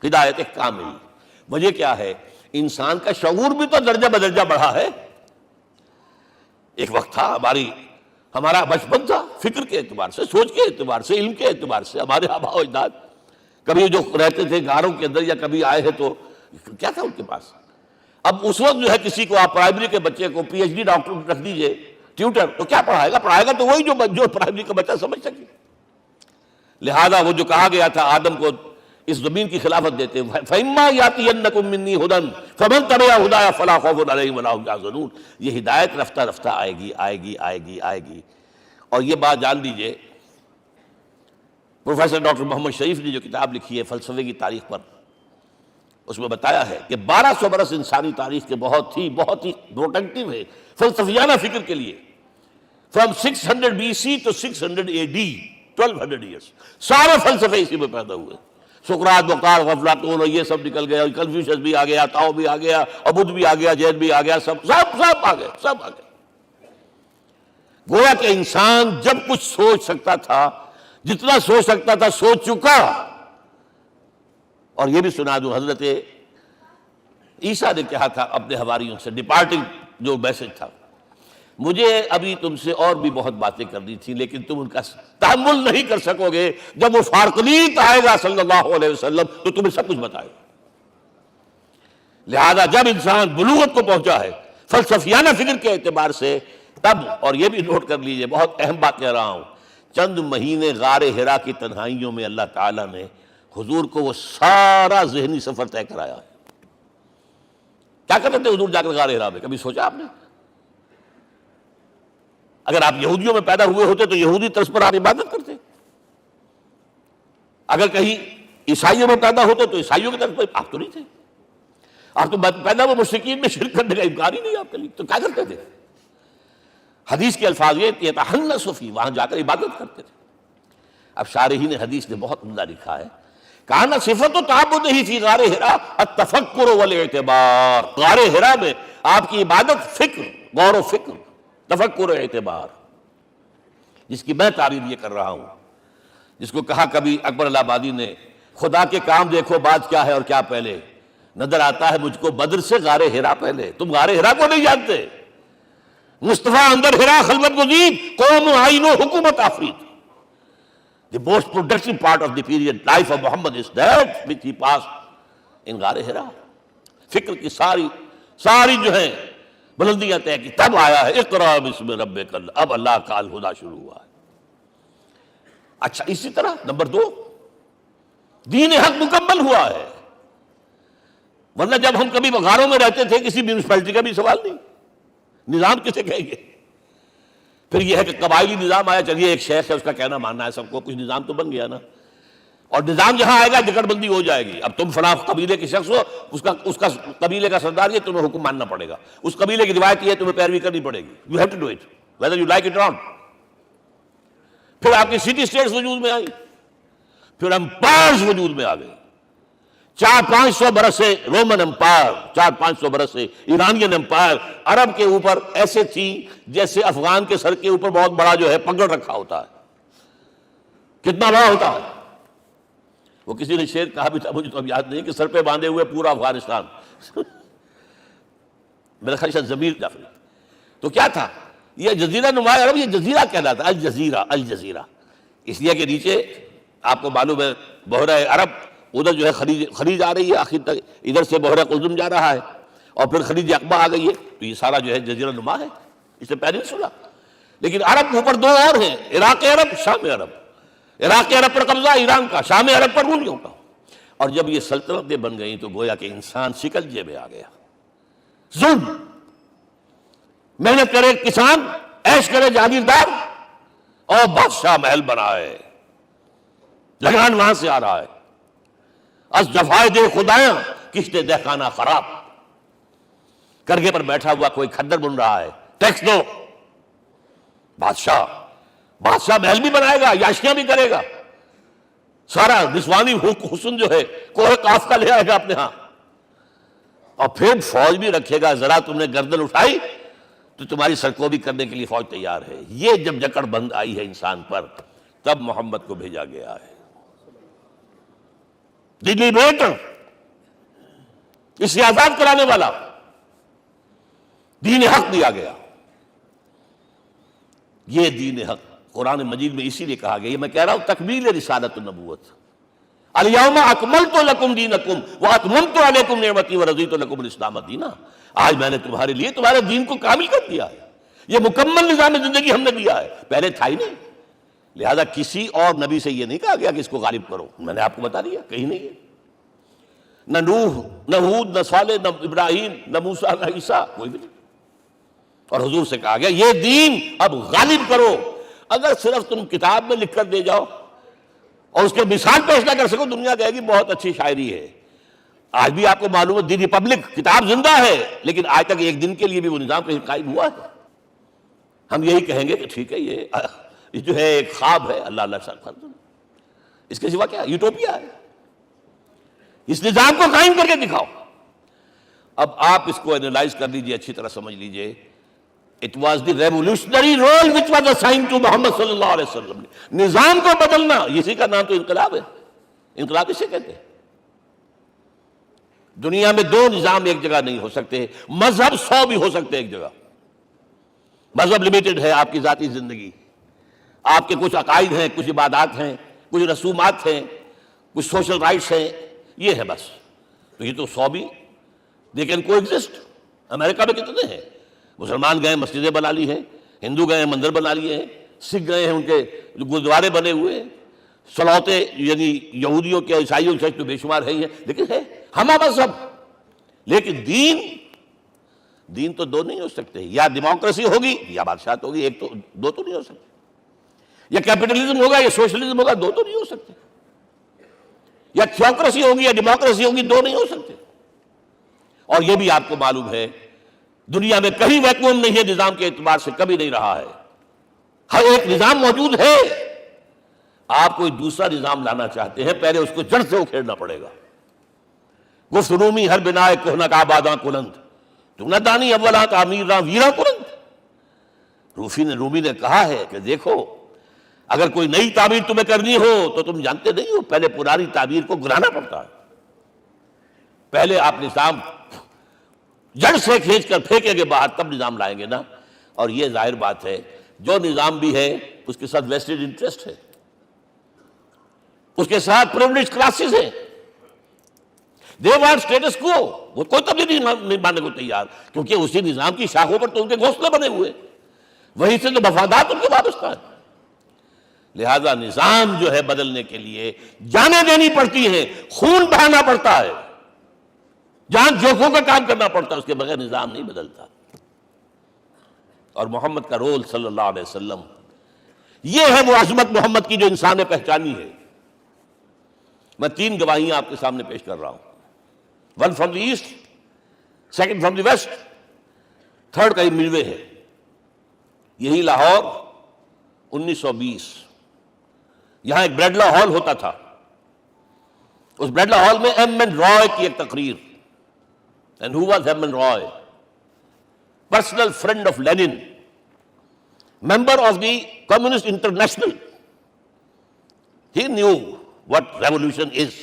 ہدایت کامل۔ وجہ کیا ہے؟ انسان کا شعور بھی تو درجہ بدرجہ بڑھا ہے۔ ایک وقت تھا ہمارا بچپن تھا، فکر کے اعتبار سے، سوچ کے اعتبار سے، علم کے اعتبار سے، ہمارے آباء و اجداد کبھی جو رہتے تھے غاروں کے اندر یا کبھی آئے ہیں تو کیا تھا ان کے پاس؟ اب اس وقت جو ہے کسی کو آپ پرائمری کے بچے کو پی ایچ ڈی ڈاکٹر رکھ دیجئے ٹیوٹر، تو کیا پڑھائے گا تو وہی جو پرائمری کا بچہ سمجھ سکے۔ لہذا وہ جو کہا گیا تھا آدم کو اس زمین کی خلافت دیتے، فَإِمَّا يَأْتِيَنَّكُم مِّنِّي هُدًى فَمَن تَبِعَ هُدَايَ فَلَا خَوْفٌ عَلَيْهِمْ وَلَا هُمْ يَحْزَنُونَ۔ یہ ہدایت رفتہ رفتہ آئے گی۔ اور یہ بات جان لیجئے، پروفیسر ڈاکٹر محمد شریف نے جو کتاب لکھی ہے فلسفے کی تاریخ پر، اس میں بتایا ہے کہ 1200 برس انسانی تاریخ کے بہت ہی پروڈکٹیو ہے فلسفیانہ فکر کے لیے۔ From 600 BC to 600 AD 1200 years سارے فلسفے اسی میں پیدا ہوئے۔ سقراط، بقار، افلاطون اور یہ سب نکل گیا، کنفیوشس بھی آ گیا، تاؤ بھی آ گیا، اور بدھ بھی آ گیا، جین بھی آ گیا، سب آ گئے۔ گویا کہ انسان جب کچھ سوچ سکتا تھا، جتنا سوچ سکتا تھا سوچ چکا۔ اور یہ بھی سنا دوں، حضرت عیسیٰ نے کہا تھا اپنے حواریوں سے، ڈپارٹنگ جو میسج تھا، مجھے ابھی تم سے اور بھی بہت باتیں کرنی تھی، لیکن تم ان کا تحمل نہیں کر سکو گے، جب وہ فارقلیت آئے گا صلی اللہ علیہ وسلم تو تمہیں سب کچھ بتائے گا۔ لہذا جب انسان بلوغت کو پہنچا ہے فلسفیانہ فکر کے اعتبار سے، تب، اور یہ بھی نوٹ کر لیجئے، بہت اہم بات کہہ رہا ہوں، چند مہینے غار حرا کی تنہائیوں میں اللہ تعالیٰ نے حضور کو وہ سارا ذہنی سفر طے کرایا ہے۔ کیا کرتے تھے حضور جا کر غار حرا میں؟ کبھی سوچا آپ نے؟ اگر آپ یہودیوں میں پیدا ہوئے ہوتے تو یہودی طرز پر آپ عبادت کرتے، اگر کہیں عیسائیوں میں پیدا ہوتے تو عیسائیوں کی طرف پر آپ تو نہیں تھے، آپ تو پیدا ہوئے مشرکین میں شرک کرنے کا امکان ہی نہیں آپ کے لیے، تو کیا کرتے تھے؟ حدیث کے الفاظ یہ یتحنث فی، وہاں جا کر عبادت کرتے تھے۔ اب شارحین حدیث نے بہت عمدہ لکھا ہے، کان صفت تعبدہ فی غار حرا التفکر والاعتبار، غار حرا میں آپ کی عبادت فکر، غور و فکر، تفکر اعتبار، جس کی میں تعریف یہ کر رہا ہوں، جس کو کہا کبھی اکبر الہ آبادی نے، خدا کے کام دیکھو بعد کیا ہے اور کیا پہلے، نظر آتا ہے مجھ کو بدر سے غار حرا پہلے۔ تم غار حرا کو نہیں جانتے؟ مصطفیٰ اندر حرا خلوت گزید، قوم آئین و حکومت آفرید۔ The most productive part of the period life of Muhammad is that which he passed in غار حرا۔ فکر کی ساری جو ہیں بلندیاں طے کی، تب آیا ہے اقرا بسم ربک، اب اللہ کا الہدیٰ شروع ہوا ہے۔ اچھا، اسی طرح نمبر 2، دین حق مکمل ہوا ہے۔ ورنہ جب ہم کبھی غاروں میں رہتے تھے، کسی میونسپلٹی کا بھی سوال نہیں، نظام کسے کہیں گے؟ پھر یہ ہے کہ قبائلی نظام آیا، چلیے ایک شیخ ہے اس کا کہنا ماننا ہے سب کو، کچھ نظام تو بن گیا نا۔ اور نظام جہاں آئے گا جکڑ بندی ہو جائے گی، اب تم فلاں قبیلے کے شخص ہو، اس کا قبیلے کا سردار یہ، تمہیں حکم ماننا پڑے گا، اس قبیلے کی روایت یہ ہے، تمہیں پیروی کرنی پڑے گی، you have to do it whether you like it اور ناٹ۔ پھر آپ کی سٹی اسٹیٹس وجود میں آئی، پھر امپائرز وجود میں آ گئے، 400-500 برس سے رومن امپائر، 400-500 برس سے ایرانین امپائر عرب کے اوپر ایسے تھی جیسے افغان کے سر کے اوپر بہت بڑا جو ہے پگڑ رکھا ہوتا ہے، کتنا بڑا ہوتا ہے۔ وہ کسی نے شعر کہا بھی تھا، مجھے تو اب یاد نہیں، کہ سر پہ باندھے ہوئے پورا افغانستان میرا خیال ہے ضمیر جعفری۔ تو کیا تھا یہ جزیرہ نما عرب، یہ جزیرہ کہلاتا ہے، الجزیرہ، اس لیے کہ نیچے آپ کو معلوم ہے بحیرہ عرب ادھر جو ہے خلیج آ رہی ہے آخر تک، ادھر سے بحیرہ قلزم جا رہا ہے، اور پھر خلیج عقبہ آ گئی ہے، تو یہ سارا جو ہے جزیرہ نما ہے، اس سے پیننسولا۔ لیکن عرب کے اوپر دو اور ہیں، عراق عرب، شام عرب۔ عراق عرب پر قبضہ ایران کا، شام عرب پر رومیوں کا۔ اور جب یہ سلطنتیں بن گئیں تو گویا کہ انسان شکنجے میں آ گیا۔ ظلم، محنت کرے کسان، عیش کرے جاگیردار، اور بادشاہ محل بنائے، لگان وہاں سے آ رہا ہے۔ از جفائے دے خدایاں کشتے دہقانہ خراب، کرگے پر بیٹھا ہوا کوئی کھدر بن رہا ہے، ٹیکس دو۔ بادشاہ محل بھی بنائے گا، یاشیاں بھی کرے گا، سارا نسوانی حسن جو ہے کوہ قاف کا لے آئے گا اپنے ہاں، اور پھر فوج بھی رکھے گا، ذرا تم نے گردن اٹھائی تو تمہاری سرکوبی کرنے کے لیے فوج تیار ہے۔ یہ جب جکڑ بند آئی ہے انسان پر، تب محمد کو بھیجا گیا ہے، ڈیلیبریٹر، اسے آزاد کرانے والا، دین حق دیا گیا۔ یہ دین حق قرآن مجید میں اسی لیے کہا گیا، یہ میں کہہ رہا ہوں تکمیل رسالت النبوت۔ الیوم اکملت لکم دینکم واتممت علیکم نعمتی ورضیت لکم الاسلام دینا۔ آج میں نے تمہارے لیے تمہارے دین کو کامل کر دیا ہے، یہ مکمل نظام زندگی ہم نے دیا ہے، پہلے تھا ہی نہیں۔ لہذا کسی اور نبی سے یہ نہیں کہا گیا کہ اس کو غالب کرو، میں نے آپ کو بتا دیا کہیں نہیں ہے، نہ نوح، نہ ہود، نہ صالح، نہ ابراہیم، نہ موسیٰ، نہ عیسیٰ، کوئی بھی نہیں۔ اور حضور سے کہا گیا یہ دین اب غالب کرو۔ اگر صرف تم کتاب میں لکھ کر دے جاؤ اور اس کے مثال پیش نہ کر سکو، دنیا کہے گی بہت اچھی شاعری ہے۔ آج بھی آپ کو معلوم ہے دی ریپبلک کتاب زندہ ہے، لیکن آج تک ایک دن کے لیے بھی وہ نظام کہیں قائم ہوا ہے؟ ہم یہی کہیں گے کہ ٹھیک ہے یہ جو ہے ایک خواب ہے، اللہ اللہ سر، اس کے سوا کیا یوٹوپیا ہے، اس نظام کو قائم کر کے دکھاؤ۔ اب آپ اس کو اینالائز کر لیجئے، اچھی طرح سمجھ لیجئے۔ It was the revolutionary role which was assigned to محمد صلی اللہ علیہ وسلم۔ نظام کو بدلنا، اسی کا نام تو انقلاب ہے، انقلاب اسے کہتے ہیں۔ دنیا میں دو نظام ایک جگہ نہیں ہو سکتے، مذہب 100 بھی ہو سکتے ایک جگہ۔ مذہب لمیٹڈ ہے، آپ کی ذاتی زندگی، آپ کے کچھ عقائد ہیں، کچھ عبادات ہیں، کچھ رسومات ہیں، کچھ سوشل رائٹس ہیں، یہ ہے بس۔ تو یہ تو 100 بھی دے کین کو ایگزسٹ۔ امریکہ میں کتنے ہیں؟ مسلمان گئے مسجدیں بنا لی ہیں، ہندو گئے مندر بنا لیے ہیں، سکھ گئے ہیں ان کے گردوارے بنے ہوئے ہیں، صلواتیں یعنی یہودیوں کے عیسائیوں کے تو بے شمار ہے ہی ہیں، لیکن ہے ہمہ مذہب۔ لیکن دین تو دو نہیں ہو سکتے، یا ڈیموکریسی ہوگی یا بادشاہت ہوگی، ایک تو دو تو نہیں ہو سکتے، یا کیپٹلزم ہوگا یا سوشلزم ہوگا، دو تو نہیں ہو سکتے، یا تھیوکریسی ہوگی یا ڈیموکریسی ہوگی، دو نہیں ہو سکتے۔ اور یہ بھی آپ کو معلوم ہے دنیا میں کہیں ویکوم نہیں ہے، نظام کے اعتبار سے کبھی نہیں رہا ہے، ہر ایک نظام موجود ہے۔ آپ کوئی دوسرا نظام لانا چاہتے ہیں، پہلے اس کو جڑ سے اکھیڑنا پڑے گا۔ گفت رومی ہر بنائے کہنا کا آباداں کلند، تم نہ دانی اولا تعمیر راں ویراں کلند۔ رومی نے کہا ہے کہ دیکھو اگر کوئی نئی تعمیر تمہیں کرنی ہو تو تم جانتے نہیں ہو پہلے پرانی تعمیر کو گرانا پڑتا ہے، پہلے آپ نظام جڑ سے کھینچ کر پھینکیں گے باہر، تب نظام لائیں گے نا۔ اور یہ ظاہر بات ہے جو نظام بھی ہے اس کے ساتھ ویسٹڈ انٹرسٹ ہے، اس کے ساتھ پریولیج کلاسز ہیں، دے وانٹ اسٹیٹس کو، وہ کوئی تبدیلی نہیں ماننے کو تیار، کیونکہ اسی نظام کی شاخوں پر تو ان کے گھونسلے بنے ہوئے، وہیں سے تو مفادات ان کے وابستہ ہیں۔ لہذا نظام جو ہے بدلنے کے لیے جانیں دینی پڑتی ہیں، خون بہانا پڑتا ہے، جان جوکھوں کا کام کرنا پڑتا ہے، اس کے بغیر نظام نہیں بدلتا۔ اور محمد کا رول صلی اللہ علیہ وسلم، یہ ہے وہ عظمت محمد کی جو انسان نے پہچانی ہے۔ میں 3 گواہیاں آپ کے سامنے پیش کر رہا ہوں، 1 from the east, 2 from the west, 3 کا یہ ملوے ہے۔ یہی لاہور 1920، یہاں ایک بریڈلا ہال ہوتا تھا، اس بریڈلا ہال میں ایمن رائے کی ایک تقریر۔ And who was Herman Roy? Personal friend of Lenin, member of the Communist International. He knew what revolution is.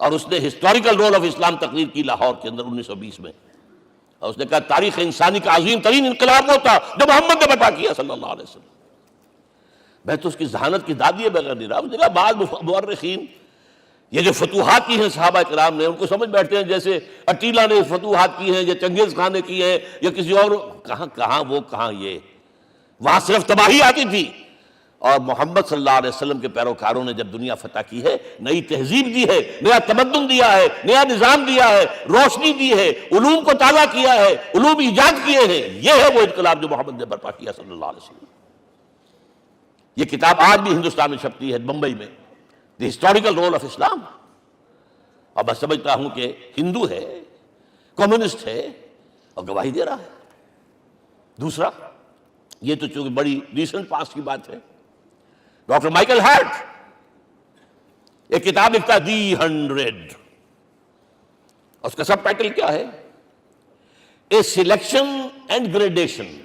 اور اس نے ہسٹوریکل رول آف اسلام تقریر کی لاہور کے اندر 1920 میں، اور اس نے کہا تاریخ انسانی کا عظیم ترین انقلاب وہ تھا جو محمد نے برپا کیا صلی اللہ علیہ وسلم۔ میں تو اس کی ذہانت کی دادی بغیر نہیں رہا. دیکھا بعض مورخین یہ جو فتوحات کی ہیں صحابہ کرام نے، ان کو سمجھ بیٹھتے ہیں جیسے اٹیلا نے فتوحات کی ہیں یا چنگیز خان نے کی ہے یا کسی اور. کہاں وہ کہاں یہ. وہاں صرف تباہی آتی تھی. اور محمد صلی اللہ علیہ وسلم کے پیروکاروں نے جب دنیا فتح کی ہے، نئی تہذیب دی ہے، نیا تمدن دیا ہے، نیا نظام دیا ہے، روشنی دی ہے، علوم کو تازہ کیا ہے، علوم ایجاد کیے ہیں. یہ ہے وہ انقلاب جو محمد نے برپا کیا صلی اللہ علیہ وسلم. یہ کتاب آج بھی ہندوستان میں چھپتی ہے، بمبئی میں، دی ہسٹوریکل رول آف اسلام. اور میں سمجھتا ہوں کہ ہندو ہے، کمیونسٹ ہے اور گواہی دے رہا ہے. دوسرا، یہ تو چونکہ بڑی ریسنٹ پاسٹ کی بات ہے، ڈاکٹر مائیکل ہارٹ ایک کتاب لکھتا ہے دی 100. اس کا سب ٹائٹل کیا ہے؟ A selection and gradation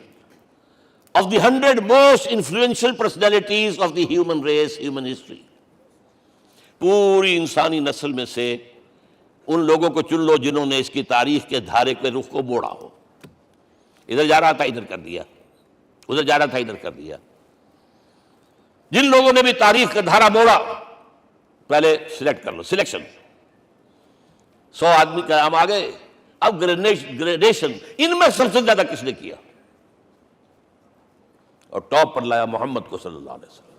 of the 100 most influential personalities of the human race, human history. پوری انسانی نسل میں سے ان لوگوں کو چن لو جنہوں نے اس کی تاریخ کے دھارے کے رخ کو موڑا ہو. ادھر جا رہا تھا ادھر کر دیا، ادھر جا رہا تھا ادھر کر دیا. جن لوگوں نے بھی تاریخ کا دھارا موڑا پہلے سلیکٹ کر لو. سلیکشن 100 آدمی کا نام آ گئے. اب گریڈیشن، ان میں سب سے زیادہ کس نے کیا؟ اور ٹاپ پر لایا محمد کو صلی اللہ علیہ وسلم.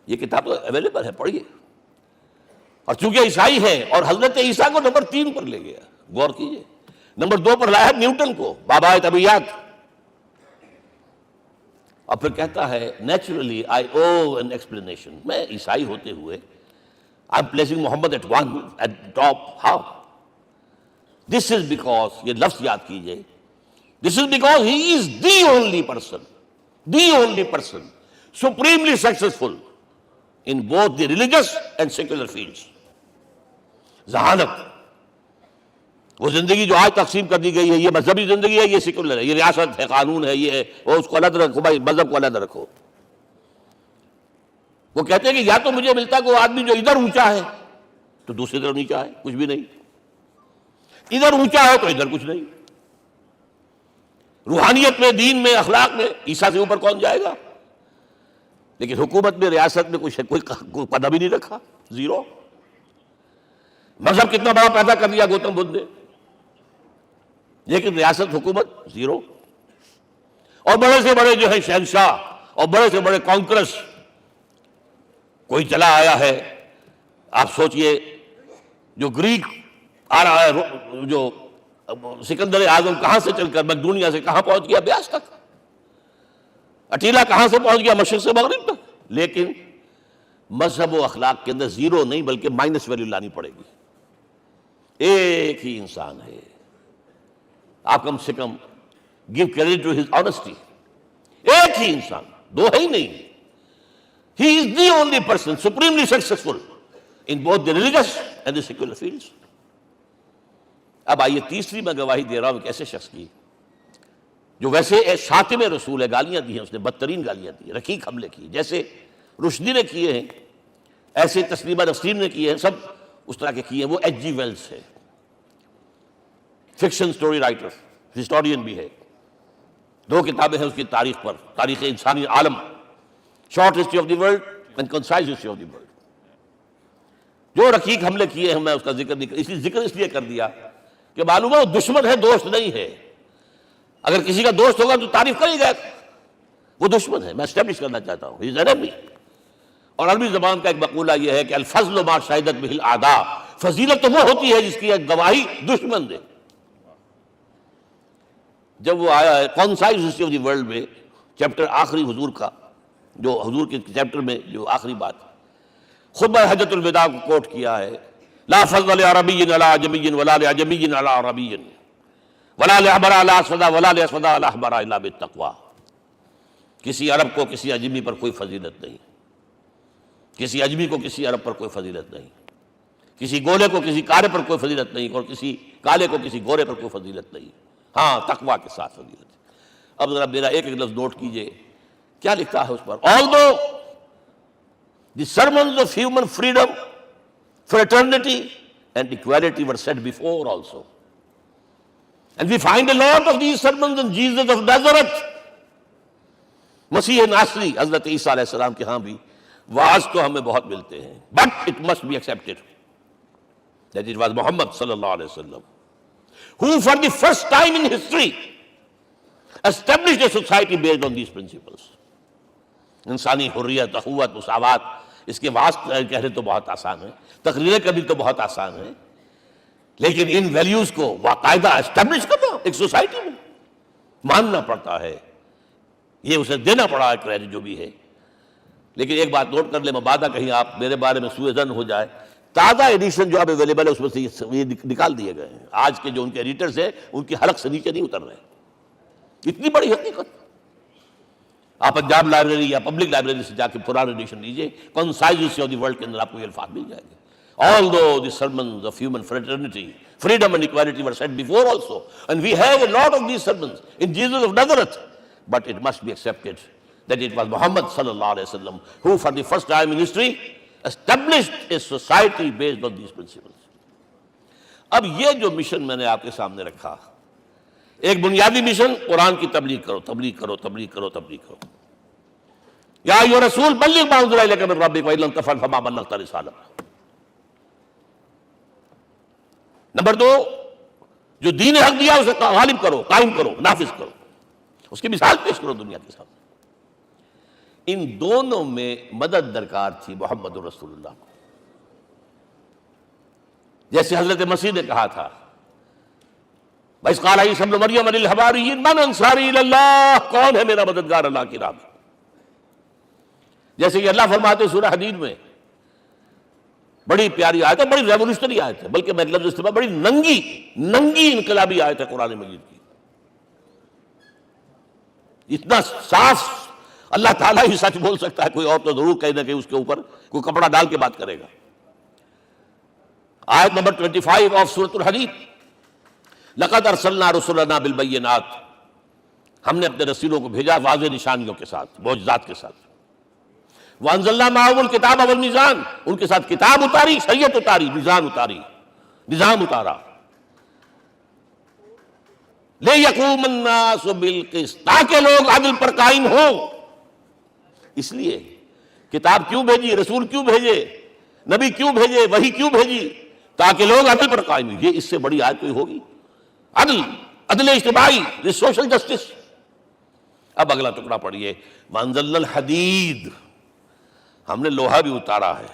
یہ کتاب تو اویلیبل ہے، پڑھیے. اور چونکہ عیسائی ہے اور حضرت عیسیٰ کو نمبر 3 پر لے گیا، غور کیجئے. نمبر 2 پر لایا نیوٹن کو، بابائے طبیعیات. اور پھر کہتا ہے naturally I owe an explanation. میں عیسائی ہوتے ہوئے I am placing Muhammad at 1 at top. How? This is because, یہ لفظ یاد کیجئے، this is because he is the only person supremely successful in both the religious and secular fields. ذہانت، وہ زندگی جو آج تقسیم کر دی گئی ہے، یہ مذہبی زندگی ہے، یہ سیکولر ہے، یہ ریاست ہے، قانون ہے، یہ ہے وہ، اس کو الگ رکھو بھائی، مذہب کو الگ رکھو. وہ کہتے ہیں کہ یا تو مجھے ملتا کہ وہ آدمی جو ادھر اونچا ہے تو دوسری طرف نیچا ہے، کچھ بھی نہیں. ادھر اونچا ہے تو ادھر کچھ نہیں. روحانیت میں، دین میں، اخلاق میں عیسیٰ سے اوپر کون جائے گا؟ لیکن حکومت میں، ریاست میں کوئی پدہ بھی نہیں رکھا، زیرو. مذہب کتنا بڑا پیدا کر دیا گوتم بدھ نے، لیکن ریاست، حکومت زیرو. اور بڑے سے بڑے جو ہے شہنشاہ اور بڑے سے بڑے کانکرس کوئی چلا آیا ہے. آپ سوچئے جو گریک آ رہا ہے، جو سکندر اعظم کہاں سے چل کر مقدونیہ سے کہاں پہنچ گیا؟ بیاس تک. اٹیلا کہاں سے پہنچ گیا؟ مشرق سے مغرب تک. لیکن مذہب و اخلاق کے اندر زیرو نہیں بلکہ مائنس ویلیو لانی پڑے گی. ایک ہی انسان ہے. آپ کم سے کم give credit to his honesty. ایک ہی انسان، دو ہے ہی نہیں. He is the only person supremely successful in both the religious and the secular fields. اب آئیے تیسری میں گواہی دے رہا ہوں ایک ایسے شخص کی جو ویسے شاتم رسول ہے، گالیاں دی ہیں اس نے، بدترین گالیاں دی، رقیق حملے کی، جیسے رشدی نے کیے ہیں ایسے تسلیمہ نسرین نے کیے ہیں، سب اس طرح کے کیے ہیں. وہ ایچ جی ویلز ہے، فکشن سٹوری رائٹر، ہسٹورین بھی ہے. 2 کتابیں ہیں اس کی تاریخ پر، تاریخ انسانی عالم، short history of the world and concise history of the world. جو رقیق حملے کیے ہیں میں اس کا ذکر نہیں، ذکر اس لیے کر دیا کہ معلوم ہے وہ دشمن ہے، دوست نہیں ہے. اگر کسی کا دوست ہوگا تو تعریف کرے گا. وہ دشمن ہے، میں اسٹیبلش کرنا چاہتا ہوں. He is enemy. اور عربی زبان کا ایک مقولہ یہ ہے کہ الفضل ما شہدت بہ الاعداء. فضیلت تو وہ ہوتی ہے جس کی گواہی دشمن دے. جب وہ آیا ہے concise history of the world میں، چیپٹر آخری حضور کا، جو حضور کے چیپٹر میں جو آخری بات خطبہ حجۃ الوداع کو کوٹ کیا ہے، لا فضل لعربی علی عجمی ولا لعجمی علی عربی ولا لأحمر علی اسود ولا لأسود علی احمر الا بالتقوی. کسی عرب کو کسی عجمی پر کوئی فضیلت نہیں، کسی عجمی کو کسی عرب پر کوئی فضیلت نہیں، کسی گولے کو کسی کالے پر کوئی فضیلت نہیں، اور کسی کالے کو کسی گورے پر کوئی فضیلت نہیں. ہاں، تقوی کے ساتھ فضیلت. اب ذرا میرا ایک لفظ نوٹ کیجئے، کیا لکھتا ہے اس پر؟ Although the sermons of human freedom, fraternity and equality were said before also, and we find a lot of these sermons in Jesus of Nazareth, مسیح ناصری حضرت عیسیٰ علیہ السلام کے ہاں بھی واعظ تو ہمیں بہت ملتے ہیں, but it must be accepted that it was Muhammad sallallahu alaihi wasallam who for the first time in history established a society based on these principles. انسانی حریت, اخوت, مساوات, اس کے واسطے کہنے تو بہت آسان ہے, تقریریں کرنی تو بہت آسان ہے, لیکن ان ویلیوز کو باقاعدہ اسٹیبلش کرنا ایک سوسائٹی میں ماننا پڑتا ہے, یہ اسے دینا پڑا ہے کریڈٹ جو بھی ہے. لیکن ایک بات نوٹ کر لیں, مبادہ کہیں آپ میرے بارے میں سوء ظن ہو جائے, تازہ ایڈیشن جو اب اویلیبل ہے اس میں سے یہ نکال دیے گئے ہیں. آج کے جو ان کے ایڈیٹرز ہیں ان کی حلق سے نیچے نہیں اتر رہے. اتنی بڑی حقیقت, آپ پنجاب لائبریری یا پبلک لائبریری سے جا کے پرانا ایڈیشن لیجیے, کنسائزیشن آف دی ورلڈ کے اندر آپ کو یہ الفاظ مل جائیں گے. Although the sermons of human fraternity, freedom and equality were said before also, and we have a lot of these sermons in Jesus of Nazareth, but it must be accepted that it was Muhammad sallallahu alaihi wasallam who for the first time in history established a society based on these principles. اب یہ جو mission میں نے آپ کے سامنے رکھا, ایک بنیادی مشن قرآن کی تبلیغ کرو, تبلیغ کرو, تبلیغ کرو, تبلیغ کرو. یا ایھا رسول بلغ ما انزل الیک من ربک وان لم تفعل فما بلغت رسالتہ. نمبر 2, جو دین حق دیا اسے غالب کرو, قائم کرو, نافذ کرو, اس کی مثال پیش کرو دنیا کے سامنے. ان دونوں میں مدد درکار تھی محمد رسول اللہ کو. جیسے حضرت مسیح نے کہا تھا, وَإِذْ قَالَ عِيسَىٰ ابْنُ مَرْيَمَ لِلْحَوَارِيِّينَ مَنْ أَنصَارِي إِلَى اللَّهِ, کون ہے میرا مددگار اللہ کی راہ میں. جیسے کہ اللہ فرماتے سورہ حدید میں, بڑی پیاری آیت ہے, بڑی ریولوشنری آیت ہے, بلکہ میں لفظ استعمال بڑی ننگی انقلابی آیت ہے قرآن مجید کی. اتنا صاف اللہ تعالیٰ ہی سچ بول سکتا ہے, کوئی اور تو ضرور کہیں نہ کہ اس کے اوپر کوئی کپڑا ڈال کے بات کرے گا. آیت نمبر 25 آف سورۃ الحدید, لقد ارسلنا رسلنا بالبینات, ہم نے اپنے رسولوں کو بھیجا واضح نشانیوں کے ساتھ, معجزات کے ساتھ. وانزلنا معهم الکتاب والمیزان, ان کے ساتھ کتاب اتاری, شریعت اتاری, میزان اتاری, نظام اتارا. لیقوم الناس بالقسط, تاکہ لوگ عدل پر قائم ہوں. اس لیے کتاب کیوں بھیجی, رسول کیوں بھیجے, نبی کیوں بھیجے, وحی کیوں بھیجی, تاکہ لوگ عدل پر قائم ہوں. یہ اس سے بڑی آیت کوئی ہوگی؟ عدل اجتماعی, سوشل جسٹس. اب اگلا ٹکڑا پڑھیے, وانزلنا الحدید, ہم نے لوہا بھی اتارا ہے,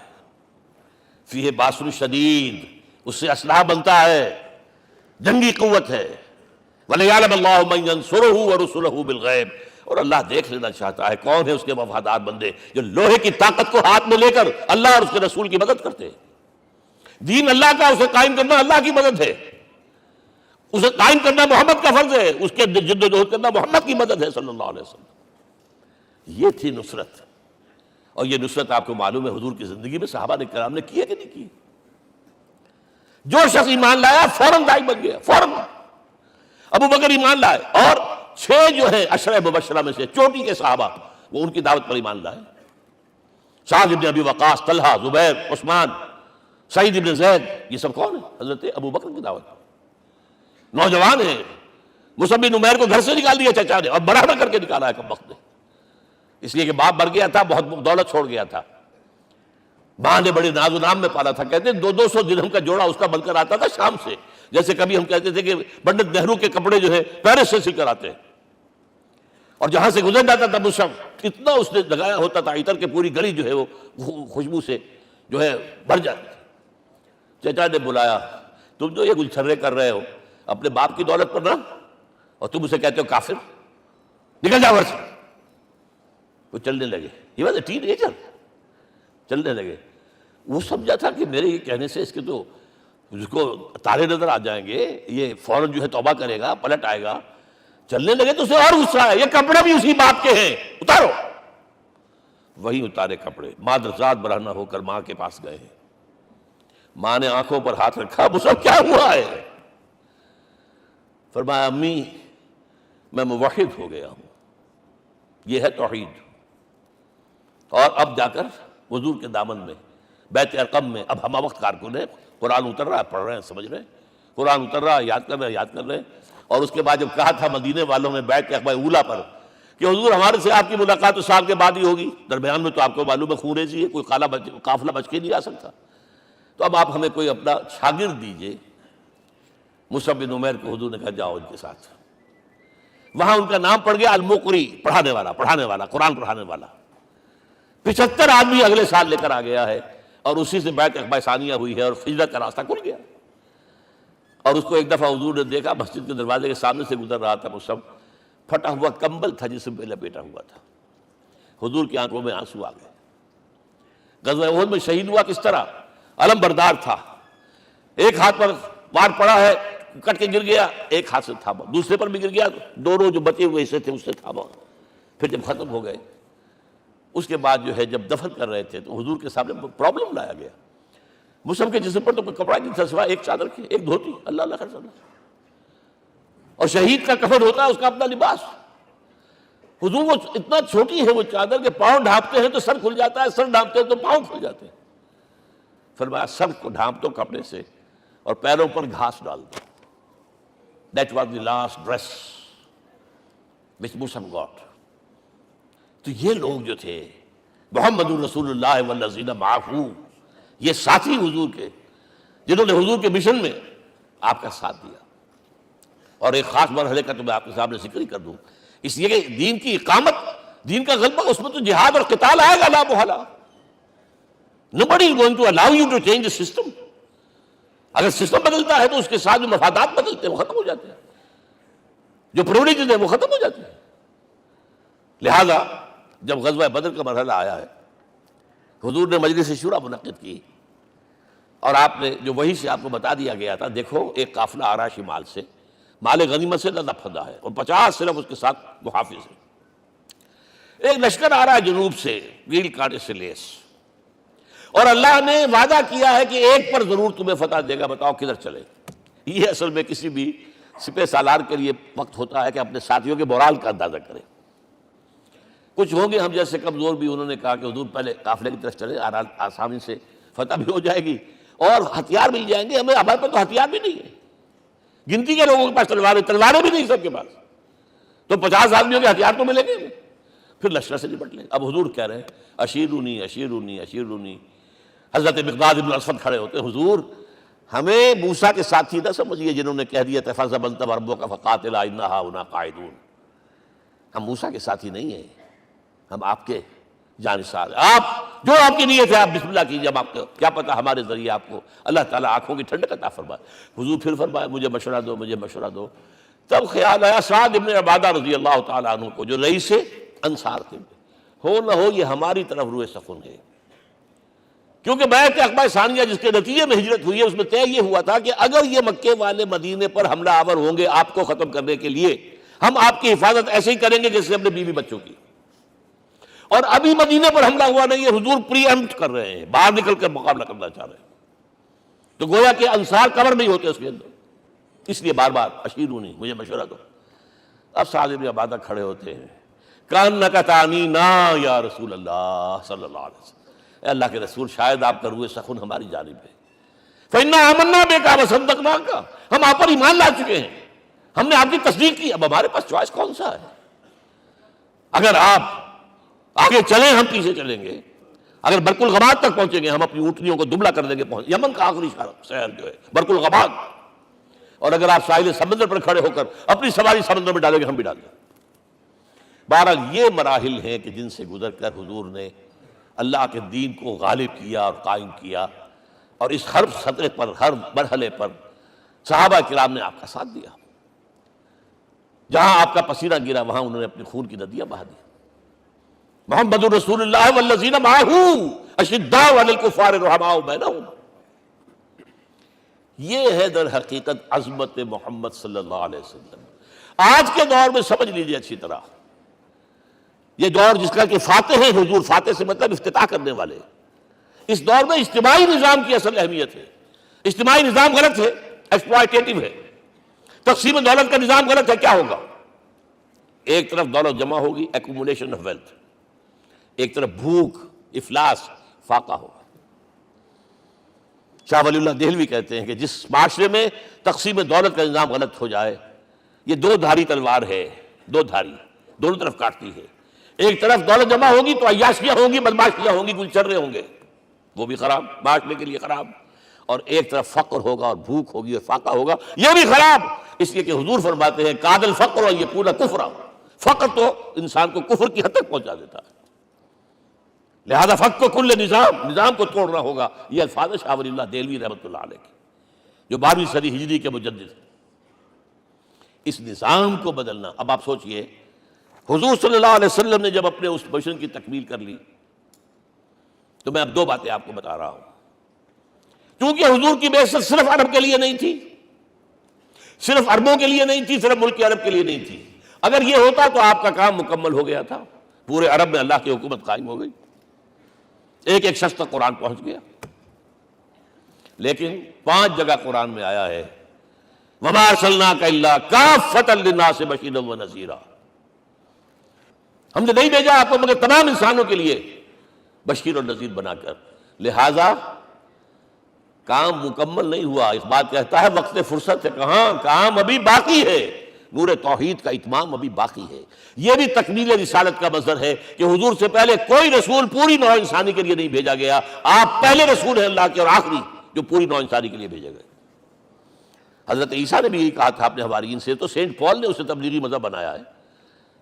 فیہ باس شدید, اس سے اسلحہ بنتا ہے, جنگی قوت ہے. وَلِيَعْلَمَ اللَّهُ مَن يَنصُرُهُ وَرُسُلَهُ بِالْغَيْبِ, اور اللہ دیکھ لینا چاہتا ہے کون ہے اس کے وفادار بندے جو لوہے کی طاقت کو ہاتھ میں لے کر اللہ اور اس کے رسول کی مدد کرتے ہیں. دین اللہ کا, اسے قائم کرنا اللہ کی مدد ہے, اسے قائم کرنا محمد کا فرض ہے, اس کے جد و جہد کرنا محمد کی مدد ہے صلی اللہ علیہ وسلم. یہ تھی نصرت. اور یہ نصرت آپ کو معلوم ہے حضور کی زندگی میں صحابہ نے کرام نے کی ہے کہ نہیں کی؟ جو شخص ایمان لایا فوراً داعی بن گیا, فوراً. ابو بکر ایمان لائے, اور 6 جو ہیں عشرہ مبشرہ میں سے چوٹی کے صحابہ, وہ ان کی دعوت پر ایمان لائے. سعد بن ابی وقاص, طلحہ, زبیر, عثمان, سعید بن زید, یہ سب کون ہیں؟ حضرت ابو بکر کی دعوت. نوجوان ہیں, مصعب بن عمیر کو گھر سے نکال دیا چچا نے, اور برہنہ کر کے نکالا ہے کم وقت نے, اس لیے کہ باپ مر گیا تھا, بہت دولت چھوڑ گیا تھا, ماں نے بڑے ناز و نام میں پالا تھا. کہتے ہیں 200 درہم کا جوڑا اس کا بن کر آتا تھا شام سے, جیسے کبھی ہم کہتے تھے کہ پنڈت نہرو کے کپڑے جو ہے پیرس سے سی کر آتے ہیں. اور جہاں سے گزر جاتا تھا مصعب, اتنا اس نے لگایا ہوتا تھا عطر کے پوری گلی جو ہے وہ خوشبو سے جو ہے بھر جاتی تھی. چچا نے بلایا, تم جو یہ گلچھرے کر رہے ہو اپنے باپ کی دولت پر نہ, اور تم اسے کہتے ہو کافر, نکل جاؤ گھر سے. وہ چلنے لگے, he was a ten ager, چلنے لگے. وہ سمجھا تھا کہ میرے یہ کہنے سے اس کے تو اس کو تارے نظر آ جائیں گے, یہ فوراً جو ہے توبہ کرے گا, پلٹ آئے گا. چلنے لگے تو اسے اور غصہ ہے, یہ کپڑے بھی اسی باپ کے ہیں, اتارو. وہی اتارے کپڑے, مادرزاد برہنہ ہو کر ماں کے پاس گئے. ماں نے آنکھوں پر ہاتھ رکھا, مصعب کیا ہوا ہے؟ فرمایا امی میں موحد ہو گیا ہوں. یہ ہے توحید. اور اب جا کر حضور کے دامن میں بیت ارقم میں اب ہم وقت کارکن ہیں, قرآن اتر رہا ہے, پڑھ رہے ہیں, سمجھ رہے ہیں, قرآن اتر رہا ہے, یاد کر رہے ہیں, یاد کر رہے ہیں. اور اس کے بعد جب کہا تھا مدینے والوں نے بیت اقبہ اولا پر کہ حضور ہمارے سے آپ کی ملاقات تو سال کے بعد ہی ہوگی، درمیان میں تو آپ کو معلوم ہے خونریزی ہے، کوئی قافلہ بچ کے نہیں آ سکتا، تو اب آپ ہمیں کوئی اپنا شاگرد دیجئے۔ مصعب بن عمیر کو حضور نے کہا جاؤ ان کے ساتھ۔ وہاں ان کا نام پڑ گیا المقری، پڑھانے والا قرآن پڑھانے والا۔ 75 آدمی اگلے سال لے کر آ گیا ہے، اور اسی سے بیعت عقبہ ثانیہ ہوئی ہے، اور ہجرت کا راستہ کھل گیا۔ اور اس کو ایک دفعہ حضور نے دیکھا، مسجد کے دروازے کے سامنے سے گزر رہا تھا مصعب، پھٹا ہوا کمبل تھا جس میں لپیٹا ہوا تھا۔ حضور کی آنکھوں میں آنسو آ گئے۔ غزوہ احد میں شہید ہوا کس طرح؟ علم بردار تھا، ایک ہاتھ پر وار پڑا ہے، کٹ کے گر گیا، ایک ہاتھ سے تھاما، دوسرے پر بھی گر گیا، دونوں جو بچے ہوئے حصے تھے اس سے تھاما۔ پھر جب ختم ہو گئے، اس کے بعد جو ہے جب دفن کر رہے تھے تو حضور کے سامنے پرابلم لایا گیا۔ مصعب کے جسم پر تو کوئی کپڑا نہیں تھا سوائے ایک چادر کے، ایک دھوتی، اللہ اللہ خیر اللہ۔ اور شہید کا کفن ہوتا ہے اس کا اپنا لباس۔ حضور وہ اتنا چھوٹی ہے وہ چادر کہ پاؤں ڈھانپتے ہیں تو سر کھل جاتا ہے، سر ڈھانپتے ہیں تو پاؤں کھل جاتے ہیں۔ فرمایا سر کو ڈھانپ دو کپڑے سے اور پیروں پر گھاس ڈال دو۔ That was the last dress which Musab got۔ تو یہ لوگ جو تھے محمد رسول اللہ والذین معہ، یہ ساتھی حضور کے جنہوں نے حضور کے مشن میں آپ کا ساتھ دیا۔ اور ایک خاص مرحلے کا تو میں آپ کے سامنے ذکر ہی کر دوں، اس لیے کہ دین کی اقامت، دین کا غلبہ، اس میں تو جہاد اور قتال آئے گا لا محالہ۔ Nobody is going to allow you to change the system۔ اگر سسٹم بدلتا ہے تو اس کے ساتھ جو مفادات بدلتے ہیں وہ ختم ہو جاتے ہیں، جو پرولیجز ہیں وہ ختم ہو جاتے ہیں۔ لہذا جب غزوہ بدر کا مرحلہ آیا ہے، حضور نے مجلس شورا منعقد کی، اور آپ نے جو وہی سے آپ کو بتا دیا گیا تھا، دیکھو ایک قافلہ آ رہا ہے شمال سے، مال غنیمت سے لدا پھدا ہے، اور 50 صرف اس کے ساتھ محافظ ہیں۔ ایک لشکر آ رہا ہے جنوب سے، ریل کانٹے سے لیس، اور اللہ نے وعدہ کیا ہے کہ ایک پر ضرور تمہیں فتح دے گا، بتاؤ کدھر چلے۔ یہ اصل میں کسی بھی سپہ سالار کے لیے وقت ہوتا ہے کہ اپنے ساتھیوں کے مورال کا اندازہ کرے۔ کچھ ہوں گے ہم جیسے کمزور بھی، انہوں نے کہا کہ حضور پہلے قافلے کی طرف چلے، آسانی سے فتح بھی ہو جائے گی اور ہتھیار مل جائیں گے، ہمارے پاس تو ہتھیار بھی نہیں ہے، گنتی کے لوگوں کے پاس تلواریں بھی نہیں سب کے پاس، تو 50 آدمیوں کے ہتھیار تو ملیں گے، پھر لشکر سے نپٹ لیں۔ اب حضور کہہ رہے ہیں اشیرونی اشیرونی اشیرونی۔ حضرت مقداد بن اسود کھڑے ہوتے، حضور ہمیں موسیٰ کے ساتھی نہ سمجھیے جنہوں نے کہہ دیا تھا فَذَهَبْ أَنْتَ وَرَبُّكَ فَقَاتِلَا إِنَّا هَاهُنَا قَاعِدُونَ۔ ہم موسیٰ کے ساتھی نہیں ہیں، ہم آپ کے جانثار ہیں، آپ جو آپ کی نیت ہے آپ بسم اللہ کیجیے، ہم آپ کو کیا پتہ ہمارے ذریعے آپ کو اللہ تعالیٰ آنکھوں کی ٹھنڈک عطا فرمائے۔ حضور پھر فرمایا مجھے مشورہ دو، مجھے مشورہ دو۔ تب خیال آیا سعد ابن عبادہ رضی اللہ تعالیٰ عنہ کو، جو رئیس انصار تھے، ہو نہ ہو یہ ہماری طرف روئے سخن ہے، کیونکہ بیعت عقبہ ثانیہ جس کے نتیجے میں ہجرت ہوئی ہے اس میں طے یہ ہوا تھا کہ اگر یہ مکے والے مدینے پر حملہ آور ہوں گے آپ کو ختم کرنے کے لیے، ہم آپ کی حفاظت ایسے ہی کریں گے جیسے اپنے بیوی بچوں کی۔ اور ابھی مدینے پر حملہ ہوا نہیں ہے، حضور پری ایمپٹ کر رہے ہیں، باہر نکل کر مقابلہ کرنا چاہ رہے ہیں، تو گویا کہ انصار کور نہیں ہوتے اس کے اندر، اس لیے بار بار اشیرونی، مجھے مشورہ دو۔ اب سعد بن عبادہ کھڑے ہوتے ہیں، کانک تعنینا یا رسول اللہ صلی اللہ علیہ وسلم، اے اللہ کے رسول شاید آپ کا روئے سخن ہماری جانب ہے۔ فَإِنَّا آمَنَّا بِكَ وَصَدَّقْنَاكَ، ہم آپ پر ایمان لا چکے ہیں، ہم نے آپ کی تصدیق کی، اب ہمارے پاس چوائس کون سا ہے؟ اگر آپ آگے چلیں ہم پیچھے چلیں گے، اگر برق الغماد تک پہنچیں گے ہم اپنی اونٹنیوں کو دبلا کر دیں گے، یمن کا آخری شہر جو ہے برق الغماد، اور اگر آپ ساحل سمندر پر کھڑے ہو کر اپنی سواری سمندر میں ڈالیں گے ہم بھی ڈال دیں۔ بہرحال یہ مراحل ہیں کہ جن سے گزر کر حضور نے اللہ کے دین کو غالب کیا اور قائم کیا، اور اس ہر سطح پر، ہر مرحلے پر صحابہ کرام نے آپ کا ساتھ دیا۔ جہاں آپ کا پسینہ گرا وہاں انہوں نے اپنے خون کی ندیاں بہا دی۔ محمد رسول اللہ والذین معہ اشداء علی الکفار رحماء بینہم، یہ ہے در حقیقت عظمت محمد صلی اللہ علیہ وسلم۔ آج کے دور میں سمجھ لیجیے اچھی طرح، یہ دور جس کا کہ فاتح ہے حضور، فاتح سے مطلب افتتاح کرنے والے، اس دور میں اجتماعی نظام کی اصل اہمیت ہے۔ اجتماعی نظام غلط ہے، ایکسپلائٹیٹو ہے، تقسیم دولت کا نظام غلط ہے۔ کیا ہوگا؟ ایک طرف دولت جمع ہوگی، ایکومولیشن آف ویلتھ، ایک طرف بھوک، افلاس، فاقہ ہوگا۔ شاہ ولی اللہ دہلوی کہتے ہیں کہ جس معاشرے میں تقسیم دولت کا نظام غلط ہو جائے، یہ دو دھاری تلوار ہے، دو دھاری، دونوں طرف کاٹتی ہے. ایک طرف دولت جمع ہوگی تو عیاشیاں ہوں گی، بدماشیاں ہوں گی، کچھ چل رہے ہوں گے، وہ بھی خراب، معاشرے کے لیے خراب. اور ایک طرف فقر ہوگا اور بھوک ہوگی اور فاقہ ہوگا، یہ بھی خراب. اس لیے کہ حضور فرماتے ہیں کاد الفقر اور یہ پورا کفر، فقر تو انسان کو کفر کی حد تک پہنچا دیتا ہے. لہذا فقر کو کل نظام کو توڑنا ہوگا. یہ الفاظ شاہ ولی اللہ دہلوی رحمۃ اللہ علیہ کے، جو 12ویں صدی ہجری کے مجدد ہیں. اس نظام کو بدلنا. اب آپ سوچئے حضور صلی اللہ علیہ وسلم نے جب اپنے اس مشن کی تکمیل کر لی، تو میں اب دو باتیں آپ کو بتا رہا ہوں. کیونکہ حضور کی بعثت صرف عرب کے لیے نہیں تھی، صرف عربوں کے لیے نہیں تھی، صرف ملک عرب کے لیے نہیں تھی. اگر یہ ہوتا تو آپ کا کام مکمل ہو گیا تھا، پورے عرب میں اللہ کی حکومت قائم ہو گئی، ایک ایک شخص تک قرآن پہنچ گیا. لیکن 5 جگہ قرآن میں آیا ہے وَمَا أَرْسَلْنَاكَ إِلَّا كَافَّةً لِلنَّاسِ بَشِيرًا وَنَذِيرًا. ہم نے نہیں بھیجا آپ کو مگر تمام انسانوں کے لیے بشیر اور نذیر بنا کر. لہذا کام مکمل نہیں ہوا. اس بات کہتا ہے وقت فرصت ہے، کہاں، کام ابھی باقی ہے. نور توحید کا اتمام ابھی باقی ہے. یہ بھی تکمیل رسالت کا مظہر ہے کہ حضور سے پہلے کوئی رسول پوری نوع انسانی کے لیے نہیں بھیجا گیا. آپ پہلے رسول ہیں اللہ کے اور آخری جو پوری نوع انسانی کے لیے بھیجے گئے. حضرت عیسیٰ نے بھی یہی کہا تھا اپنے حواریین سے، تو سینٹ پال نے اسے تبلیغی مذہب بنایا ہے.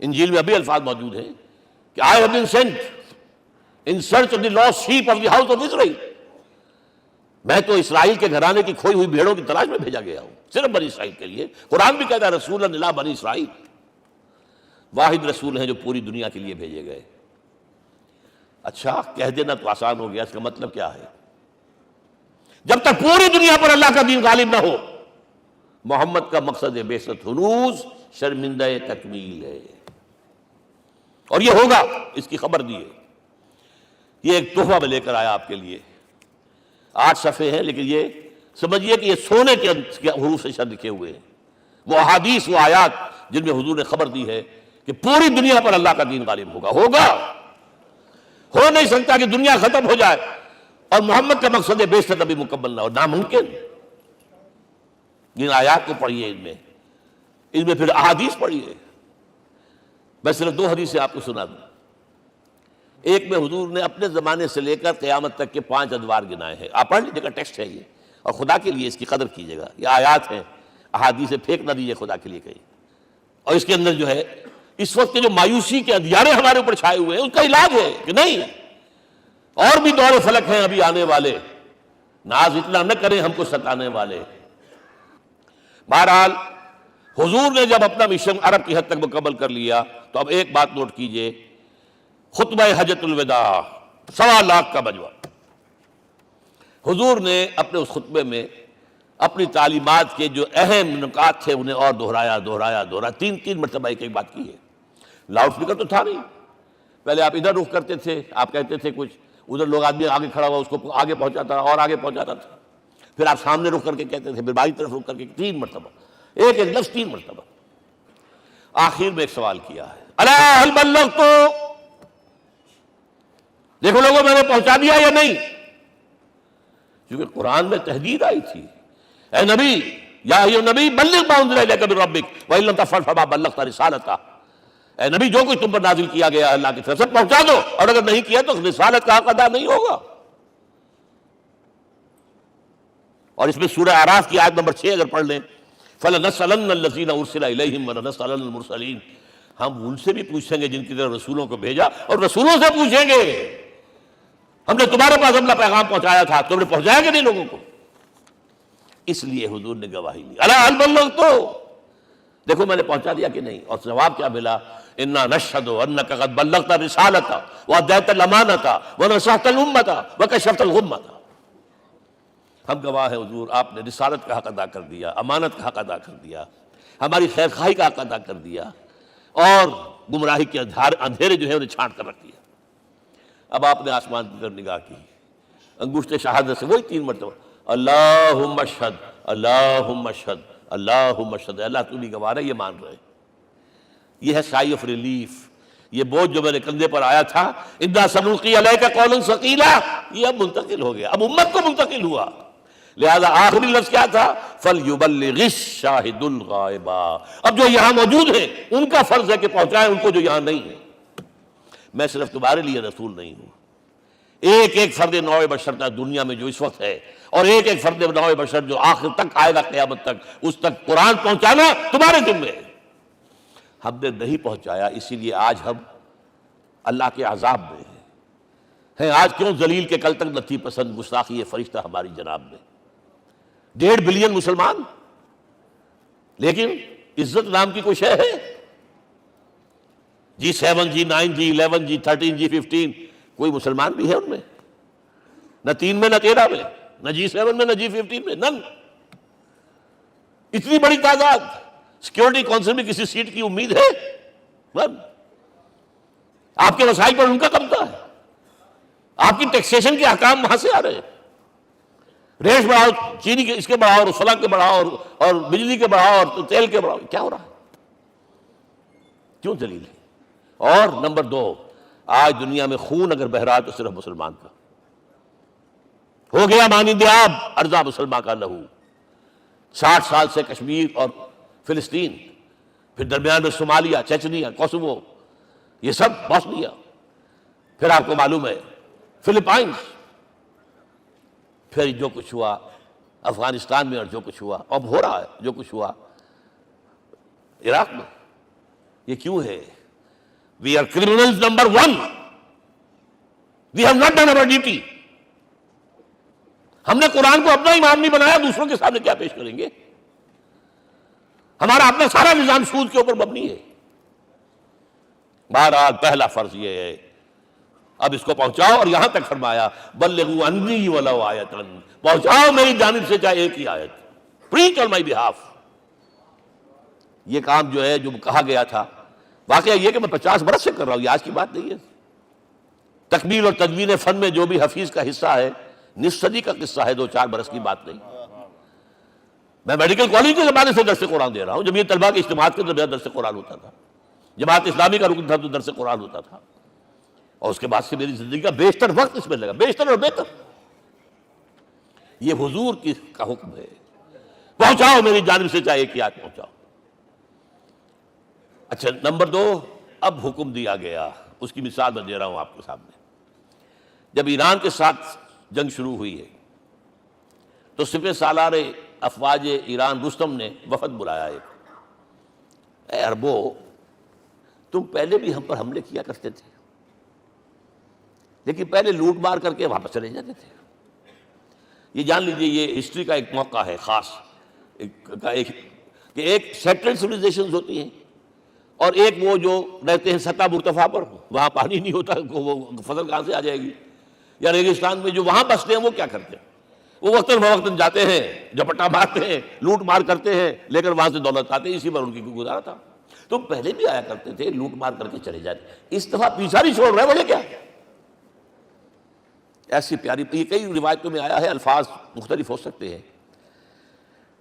انجیل میں ابھی الفاظ موجود ہیں کہ I have been sent in search of the lost sheep of the house of Israel. میں تو اسرائیل کے گھرانے کی کھوئی ہوئی بھیڑوں کی تلاش میں بھیجا گیا ہوں، صرف بنی اسرائیل کے لیے. قرآن بھی کہتا ہے رسول اللہ بنی اسرائیل، واحد رسول ہیں جو پوری دنیا کے لیے بھیجے گئے. اچھا کہہ دینا تو آسان ہو گیا، اس کا مطلب کیا ہے؟ جب تک پوری دنیا پر اللہ کا دین غالب نہ ہو، محمد کا مقصد بعثت ہنوز شرمندہ تکمیل ہے. اور یہ ہوگا، اس کی خبر دی ہے. یہ ایک تحفہ میں لے کر آیا آپ کے لیے. 8 صفحے ہیں، لیکن یہ سمجھیے کہ یہ سونے کے حروف سے شد لکھے ہوئے ہیں. وہ احادیث، وہ آیات جن میں حضور نے خبر دی ہے کہ پوری دنیا پر اللہ کا دین غالب ہوگا. ہو نہیں سکتا کہ دنیا ختم ہو جائے اور محمد کا مقصد بعثت ابھی مکمل نہ ہو، ناممکن. جن آیات کو پڑھیے، ان میں پھر احادیث پڑھیے. میں صرف 2 حدیثیں آپ کو سنا دوں. ایک میں حضور نے اپنے زمانے سے لے کر قیامت تک کے 5 ادوار گنائے ہیں. آپ پڑھ لیجیے گا، ٹیکسٹ ہے یہ، اور خدا کے لیے اس کی قدر کیجیے گا. یہ آیات ہیں، احادیث پھینک نہ دیجیے خدا کے لیے کہیں. اور اس کے اندر جو ہے اس وقت کے جو مایوسی کے اندھیارے ہمارے اوپر چھائے ہوئے ہیں، اس کا علاج ہے کہ نہیں، اور بھی دور فلک ہیں ابھی آنے والے، ناز اتنا نہ کریں ہم کو ستانے والے. بہرحال حضور نے جب اپنا مشن عرب کی حد تک مکمل کر لیا تو اب ایک بات نوٹ کیجئے، خطبہ حجۃ الوداع 1.25 لاکھ کا مجمع. حضور نے اپنے اس خطبے میں اپنی تعلیمات کے جو اہم نکات تھے انہیں اور دہرایا 3 مرتبہ ایک بات کی ہے. لاؤڈ اسپیکر تو تھا نہیں. پہلے آپ ادھر رخ کرتے تھے، آپ کہتے تھے کچھ، ادھر لوگ آدمی آگے کھڑا ہوا اس کو آگے پہنچاتا اور آگے پہنچاتا تھا. پھر آپ سامنے رخ کر کے کہتے تھے، پھر بائیں طرف رخ کر کے 3 مرتبہ، ایک لفظ 3 مرتبہ. آخر میں ایک سوال کیا ہے، الا هل بلغت؟ دیکھو لوگوں میں نے پہنچا دیا یا نہیں؟ کیونکہ قرآن میں تحدید آئی تھی، اے نبی، یا ایھا نبی بلغ ما انزل الیک من ربک وان لم تفعل فما بلغت رسالتہ. اے نبی جو کچھ تم پر نازل کیا گیا ہے اللہ کی طرف سے پہنچا دو، اور اگر نہیں کیا تو رسالت کا حق ادا نہیں ہوگا. اور اس میں سورہ اعراف کی آیت نمبر 6 اگر پڑھ لیں، فَلَنَسْأَلَنَّ الَّذِينَ أُرْسِلَ إِلَيْهِمْ وَلَنَسْأَلَنَّ الْمُرْسَلِينَ. ہم ان سے بھی پوچھیں گے جن کی طرف رسولوں کو بھیجا، اور رسولوں سے پوچھیں گے ہم نے تمہارے پاس اپنا پیغام پہنچایا تھا، تم نے پہنچایا کہ نہیں لوگوں کو؟ اس لیے حضور نے گواہی لی، الا هل بلغت، دیکھو میں نے پہنچا دیا کہ نہیں. اور جواب کیا ملا؟ انا نشهد انك قد بلغت الرسالة واديت الامانة ونصحت الامة وكشفت الغمة. ہم گواہ ہیں حضور، آپ نے رسالت کا حق ادا کر دیا، امانت کا حق ادا کر دیا، ہماری خیر خواہی کا حق ادا کر دیا، اور گمراہی کے اندھیرے جو ہے انہیں چھانٹ کر رکھ دیا. اب آپ نے آسمان کی طرف نگاہ کی، انگشت شہادت سے وہی 3 مرتبہ اللہم اشہد اللہم اشہد اللہم اشہد. اللہ تو بھی گواہ ہے، یہ مان رہے. یہ ہے سائی آف ریلیف. یہ بوجھ جو میرے کندھے پر آیا تھا، انا سنلقی علیک قولا ثقیلا، یہ اب منتقل ہو گیا، اب امت کو منتقل ہوا. لہذا آخری لفظ کیا تھا؟ فَلْيُبَلِّغِ الشَّاهِدُ الْغَائِبَ، اب جو یہاں موجود ہیں ان کا فرض ہے کہ پہنچائیں ان کو جو یہاں نہیں ہے۔ میں صرف تمہارے لیے رسول نہیں ہوں، ایک ایک فرد نوع بشر تک دنیا میں جو اس وقت ہے، اور ایک ایک فرد نوع بشر جو آخر تک آئے گا قیامت تک، اس تک قرآن پہنچانا تمہارے ذمہ ہے۔ ہم نے نہیں پہنچایا، اسی لیے آج ہم اللہ کے عذاب میں ہیں۔ آج کیوں ذلیل کے کل تک نتی پسند گستاخی فرشتہ ہماری جناب میں، 1.5 بلین مسلمان، لیکن عزت نام کی کوئی شے ہے؟ G7 G9 G11 G13 G15 کوئی مسلمان بھی ہے ان میں؟ نہ 3 میں نہ 13 میں، نہ G7 میں نہ G15 میں، نن۔ اتنی بڑی تعداد، سیکیورٹی کونسل میں کسی سیٹ کی امید ہے؟ نن۔ آپ کے وسائل پر ان کا قبضہ ہے، آپ کی ٹیکسیشن کے احکام وہاں سے آ رہے ہیں۔ ریٹ بڑھاؤ، چینی کے اس کے بڑھاؤ، اور فلاں کے بڑھاؤ، اور بجلی کے بڑھاؤ، اور تیل کے بڑھاؤ، کیا ہو رہا ہے؟ کیوں ذلیل ہے؟ اور نمبر 2، آج دنیا میں خون اگر بہ رہا ہے تو صرف مسلمان کا ہو گیا، مانند آب ارضا مسلمان کا لہو۔ 60 سال سے کشمیر اور فلسطین، پھر درمیان میں صومالیہ، چچنیا، کوسوو، یہ سب بوسنیا، پھر آپ کو معلوم ہے فلپائنس، پھر جو کچھ ہوا افغانستان میں، اور جو کچھ ہوا اب ہو رہا ہے، جو کچھ ہوا عراق میں۔ یہ کیوں ہے؟ We are criminals number 1. We have not done our duty. ہم نے قرآن کو اپنا امام نہیں بنایا، دوسروں کے سامنے کیا پیش کریں گے؟ ہمارا اپنا سارا نظام سود کے اوپر مبنی ہے۔ بہرحال پہلا فرض یہ ہے، اب اس کو پہنچاؤ، اور یہاں تک فرمایا بلغوا عنی ولو آیۃ، پہنچاؤ میری جانب سے چاہے ایک ہی آیت، preach on my behalf۔ یہ کام جو ہے، جو کہا گیا تھا، واقعہ یہ کہ میں 50 برس سے کر رہا ہوں، یہ آج کی بات نہیں ہے۔ تکمیل اور تدوین فن میں جو بھی حفیظ کا حصہ ہے، نصف صدی کا قصہ ہے، 2-4 برس کی بات نہیں۔ میں میڈیکل کالج کے زمانے سے درس قرآن دے رہا ہوں، جب یہ طلباء کے اجتماعات کے درمیان درس قرآن ہوتا تھا، جماعت اسلامی کا رکن تھا تو درس قرآن ہوتا تھا، اور اس کے بعد سے میری زندگی کا بیشتر وقت اس میں لگا، بیشتر اور بہتر۔ یہ حضور کا حکم ہے، پہنچاؤ میری جانب سے چاہے ایک آیت پہنچاؤ۔ اچھا، نمبر 2، اب حکم دیا گیا، اس کی مثال میں دے رہا ہوں آپ کے سامنے۔ جب ایران کے ساتھ جنگ شروع ہوئی ہے تو سپہ سالار افواج ایران رستم نے وفد بلایا ایک، اے عربو، تم پہلے بھی ہم پر حملے کیا کرتے تھے، لیکن پہلے لوٹ مار کر کے واپس چلے جاتے تھے۔ یہ جان لیجئے، یہ ہسٹری کا ایک موقع ہے خاص، کہ ایک سیٹلڈ سویلائزیشنز ہوتی ہیں، اور ایک وہ جو رہتے ہیں سطح مرتفع پر، وہاں پانی نہیں ہوتا، وہ فصل کہاں سے آ جائے گی، یا ریگستان میں جو وہاں بستے ہیں وہ کیا کرتے ہیں؟ وہ وقتاً فوقتاً جاتے ہیں، جھپٹا مارتے ہیں، لوٹ مار کرتے ہیں، لے کر وہاں سے دولت آتے ہیں، اسی پر ان کی گزارا تھا۔ تو پہلے بھی آیا کرتے تھے، لوٹ مار کر کے چلے جاتے، اس دفعہ پیچھا نہیں چھوڑ رہے، وجہ کیا؟ ایسی پیاری، یہ کئی روایتوں میں آیا ہے، الفاظ مختلف ہو سکتے ہیں۔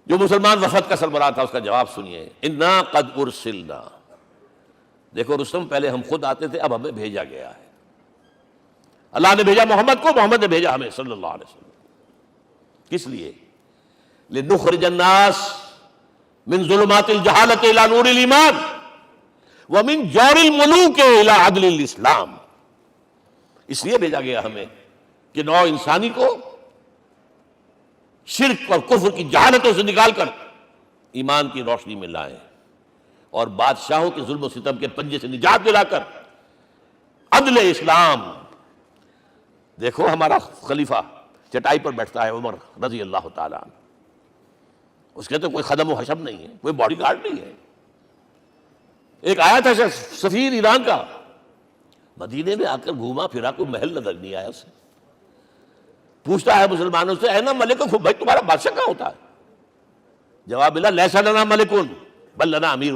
جو مسلمان وفد کا سربراہ تھا اس کا جواب سنیے، انا قد ارسلنا، دیکھو رستم، پہلے ہم خود آتے تھے، اب ہمیں بھیجا گیا ہے، اللہ نے بھیجا محمد کو، محمد نے بھیجا ہمیں صلی اللہ علیہ وسلم۔ کس لیے؟ لنخرج الناس من ظلمات الجہالت الى نور الایمان ومن جور الملوک الى عدل الاسلام۔ اس لیے بھیجا گیا ہمیں کہ نوع انسانی کو شرک اور کفر کی جہالتوں سے نکال کر ایمان کی روشنی میں لائیں، اور بادشاہوں کے ظلم و ستم کے پنجے سے نجات دلا کر عدل اسلام۔ دیکھو ہمارا خلیفہ چٹائی پر بیٹھتا ہے، عمر رضی اللہ تعالیٰ عنہ، اس کے تو کوئی خدم و حشم نہیں ہے، کوئی باڈی گارڈ نہیں ہے۔ ایک آیا تھا سفیر ایران کا، مدینے میں آ کر گھوما پھرا، کوئی محل نظر نہیں آیا اسے، پوچھتا ہے مسلمانوں سے، اے نا ملک، بھائی تمہارا بادشاہ کہاں ہوتا ہے؟ جواب ملا، لیسا لنا ملکن بل لنا امیر،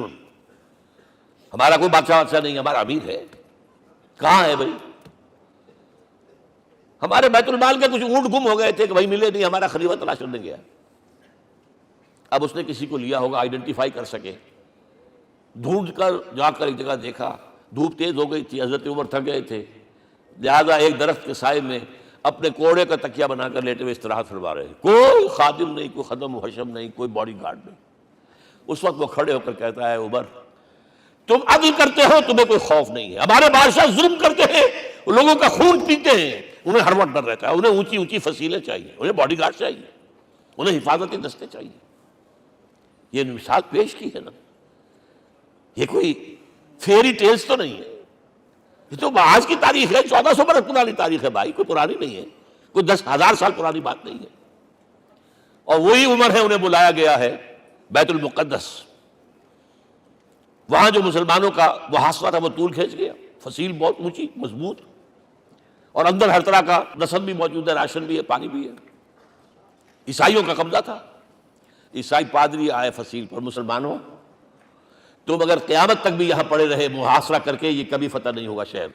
ہمارا کوئی بادشاہ نہیں، ہمارا امیر ہے۔ کہاں ہے بھائی؟ ہمارے بیت المال کے کچھ اونٹ گم ہو گئے تھے کہ بھائی ملے نہیں، ہمارا خلیفہ تلاش کرنے گیا۔ اب اس نے کسی کو لیا ہوگا، آئیڈینٹیفائی کر سکے، ڈھونڈ کر جا کر ایک جگہ دیکھا، دھوپ تیز ہو گئی تھی، حضرت عمر تھک گئے تھے، لہذا ایک درخت کے سائے میں اپنے کوڑے کا تکیہ بنا کر لیٹے ہوئے استراحت فرما رہے ہیں، کوئی خادم نہیں، کوئی خدم و حشم نہیں، کوئی باڈی گارڈ نہیں۔ اس وقت وہ کھڑے ہو کر کہتا ہے عمر تم عدل کرتے ہو، تمہیں کوئی خوف نہیں ہے، ہمارے بادشاہ ظلم کرتے ہیں، لوگوں کا خون پیتے ہیں، انہیں ہر وقت ڈر رہتا ہے، انہیں اونچی اونچی فصیلیں چاہیے، انہیں باڈی گارڈ چاہیے، انہیں حفاظتی دستے چاہیے۔ یہ مثال پیش کی ہے نا، یہ کوئی فیری ٹیلز تو نہیں ہے، یہ تو آج کی تاریخ ہے، 1400 برس پرانی تاریخ ہے بھائی، کوئی پرانی نہیں ہے، کوئی 10,000 سال پرانی بات نہیں ہے۔ اور وہی عمر ہے، انہیں بلایا گیا ہے بیت المقدس، وہاں جو مسلمانوں کا محاصرہ تھا وہ طول کھینچ گیا، فصیل بہت اونچی مضبوط، اور اندر ہر طرح کا رسد بھی موجود ہے، راشن بھی ہے، پانی بھی ہے۔ عیسائیوں کا قبضہ تھا، عیسائی پادری آئے فصیل پر، مسلمانوں تم اگر قیامت تک بھی یہاں پڑے رہے محاصرہ کر کے، یہ کبھی فتح نہیں ہوگا شہر،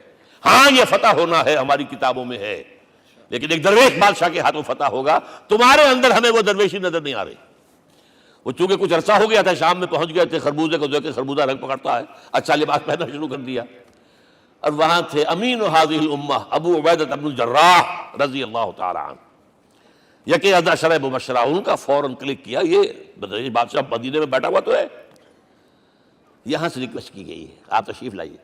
ہاں یہ فتح ہونا ہے، ہماری کتابوں میں ہے، لیکن ایک درویش بادشاہ کے ہاتھوں فتح ہوگا، تمہارے اندر ہمیں وہ درویشی نظر نہیں آ رہی۔ وہ چونکہ کچھ عرصہ ہو گیا تھا، شام میں پہنچ گئے تھے، خربوزے کو جو کہ خربوزہ رنگ پکڑتا ہے، اچھا لباس پہننا شروع کر دیا، اور وہاں تھے امین هذه الامہ ابو عبیدہ بن الجراح رضی اللہ تعالی عنہ، یکے 10 مبشرہ، ان کا فوراً کلک کیا، یہ بادشاہ مدینے میں بیٹھا ہوا تو ہے، یہاں سے ریکویسٹ کی گئی ہے آپ تشریف لائیے۔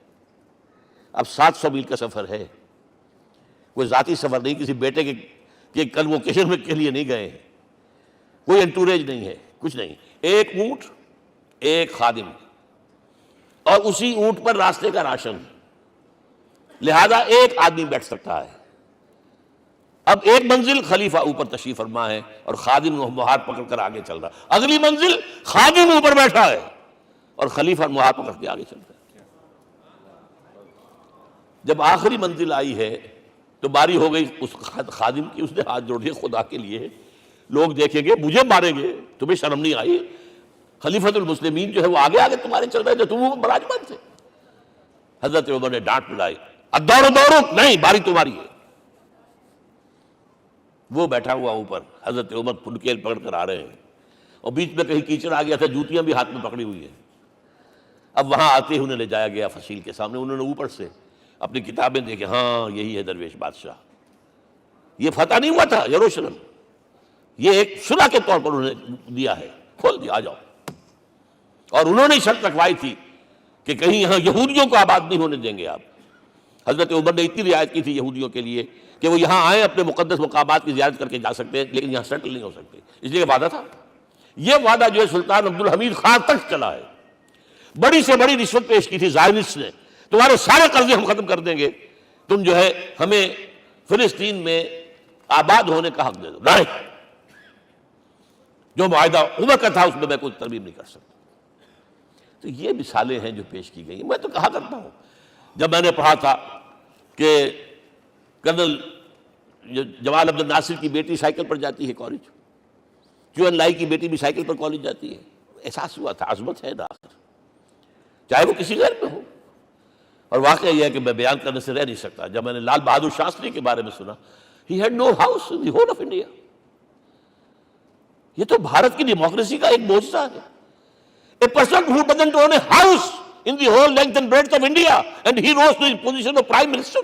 اب 700 میل کا سفر ہے، کوئی ذاتی سفر نہیں، کسی بیٹے کے کنووکیشن میں کے لیے نہیں گئے ہیں، کوئی انٹوریج نہیں ہے، کچھ نہیں، ایک اونٹ، ایک خادم، اور اسی اونٹ پر راستے کا راشن، لہذا ایک آدمی بیٹھ سکتا ہے۔ اب ایک منزل خلیفہ اوپر تشریف فرما ہے اور خادم مہار پکڑ کر آگے چل رہا، اگلی منزل خادم اوپر بیٹھا ہے اور خلیفہ مہار پکڑ کے آگے چل رہا ہے۔ جب آخری منزل آئی ہے تو باری ہو گئی اس خادم کی، اس نے ہاتھ جوڑ دیا، خدا کے لیے لوگ دیکھیں گے، مجھے ماریں گے، تمہیں شرم نہیں آئی؟ خلیفۃ المسلمین جو ہے وہ آگے آگے تمہارے چل رہے تھے، تم وہ براجمان تھے۔ حضرت عمر نے ڈانٹ پلائی، دوڑو دوڑو، نہیں، باری تمہاری ہے۔ وہ بیٹھا ہوا اوپر، حضرت عمر پھنکیل پکڑ کر آ رہے ہیں، اور بیچ میں کہیں کیچڑ آ گیا تھا، جوتیاں بھی ہاتھ میں پکڑی ہوئی ہیں۔ اب وہاں آتے ہی انہیں لے جایا گیا فصیل کے سامنے، انہوں نے اوپر سے اپنی کتابیں دیکھیں، ہاں یہی ہے درویش بادشاہ، یہ فتح نہیں ہوا تھا یروشلم، یہ ایک شرح کے طور پر انہیں دیا ہے، کھول دیا، آ جاؤ۔ اور انہوں نے شرط رکھوائی تھی کہ کہیں یہاں یہودیوں کو آباد نہیں ہونے دیں گے آپ۔ حضرت عمر نے اتنی رعایت کی تھی یہودیوں کے لیے کہ وہ یہاں آئیں، اپنے مقدس مقامات کی زیارت کر کے جا سکتے ہیں، لیکن یہاں سیٹل نہیں ہو سکتے، اس لیے وعدہ تھا۔ یہ وعدہ جو ہے سلطان عبدالحمید خان تک چلا ہے، بڑی سے بڑی رشوت پیش کی تھی زائنسٹ نے، تمہارے سارے قرضے ہم ختم کر دیں گے، تم جو ہے ہمیں فلسطین میں آباد ہونے کا حق دے دو۔ نہیں، جو معاہدہ عمر کا تھا اس میں میں کوئی ترمیم نہیں کر سکتا۔ تو یہ مثالیں ہیں جو پیش کی گئی۔ میں تو کہا کرتا ہوں، جب میں نے پڑھا تھا کہ کرنل جمال عبد الناصر کی بیٹی سائیکل پر جاتی ہے کالج، چون لائی کی بیٹی بھی سائیکل پر کالج جاتی ہے، احساس ہوا تھا عظمت ہے نا آخر، چاہے وہ کسی غیر میں ہو۔ اور واقعہ یہ ہے کہ میں بیان کرنے سے رہ نہیں سکتا، جب میں نے لال بہادر شاستری کے بارے میں سنا، he had no house in the whole of India۔ یہ تو بھارت کی ڈیموکریسی کا ایک معجزہ ہے۔ A person who doesn't own a house in the whole length and breadth of India and he rose to his position of prime minister۔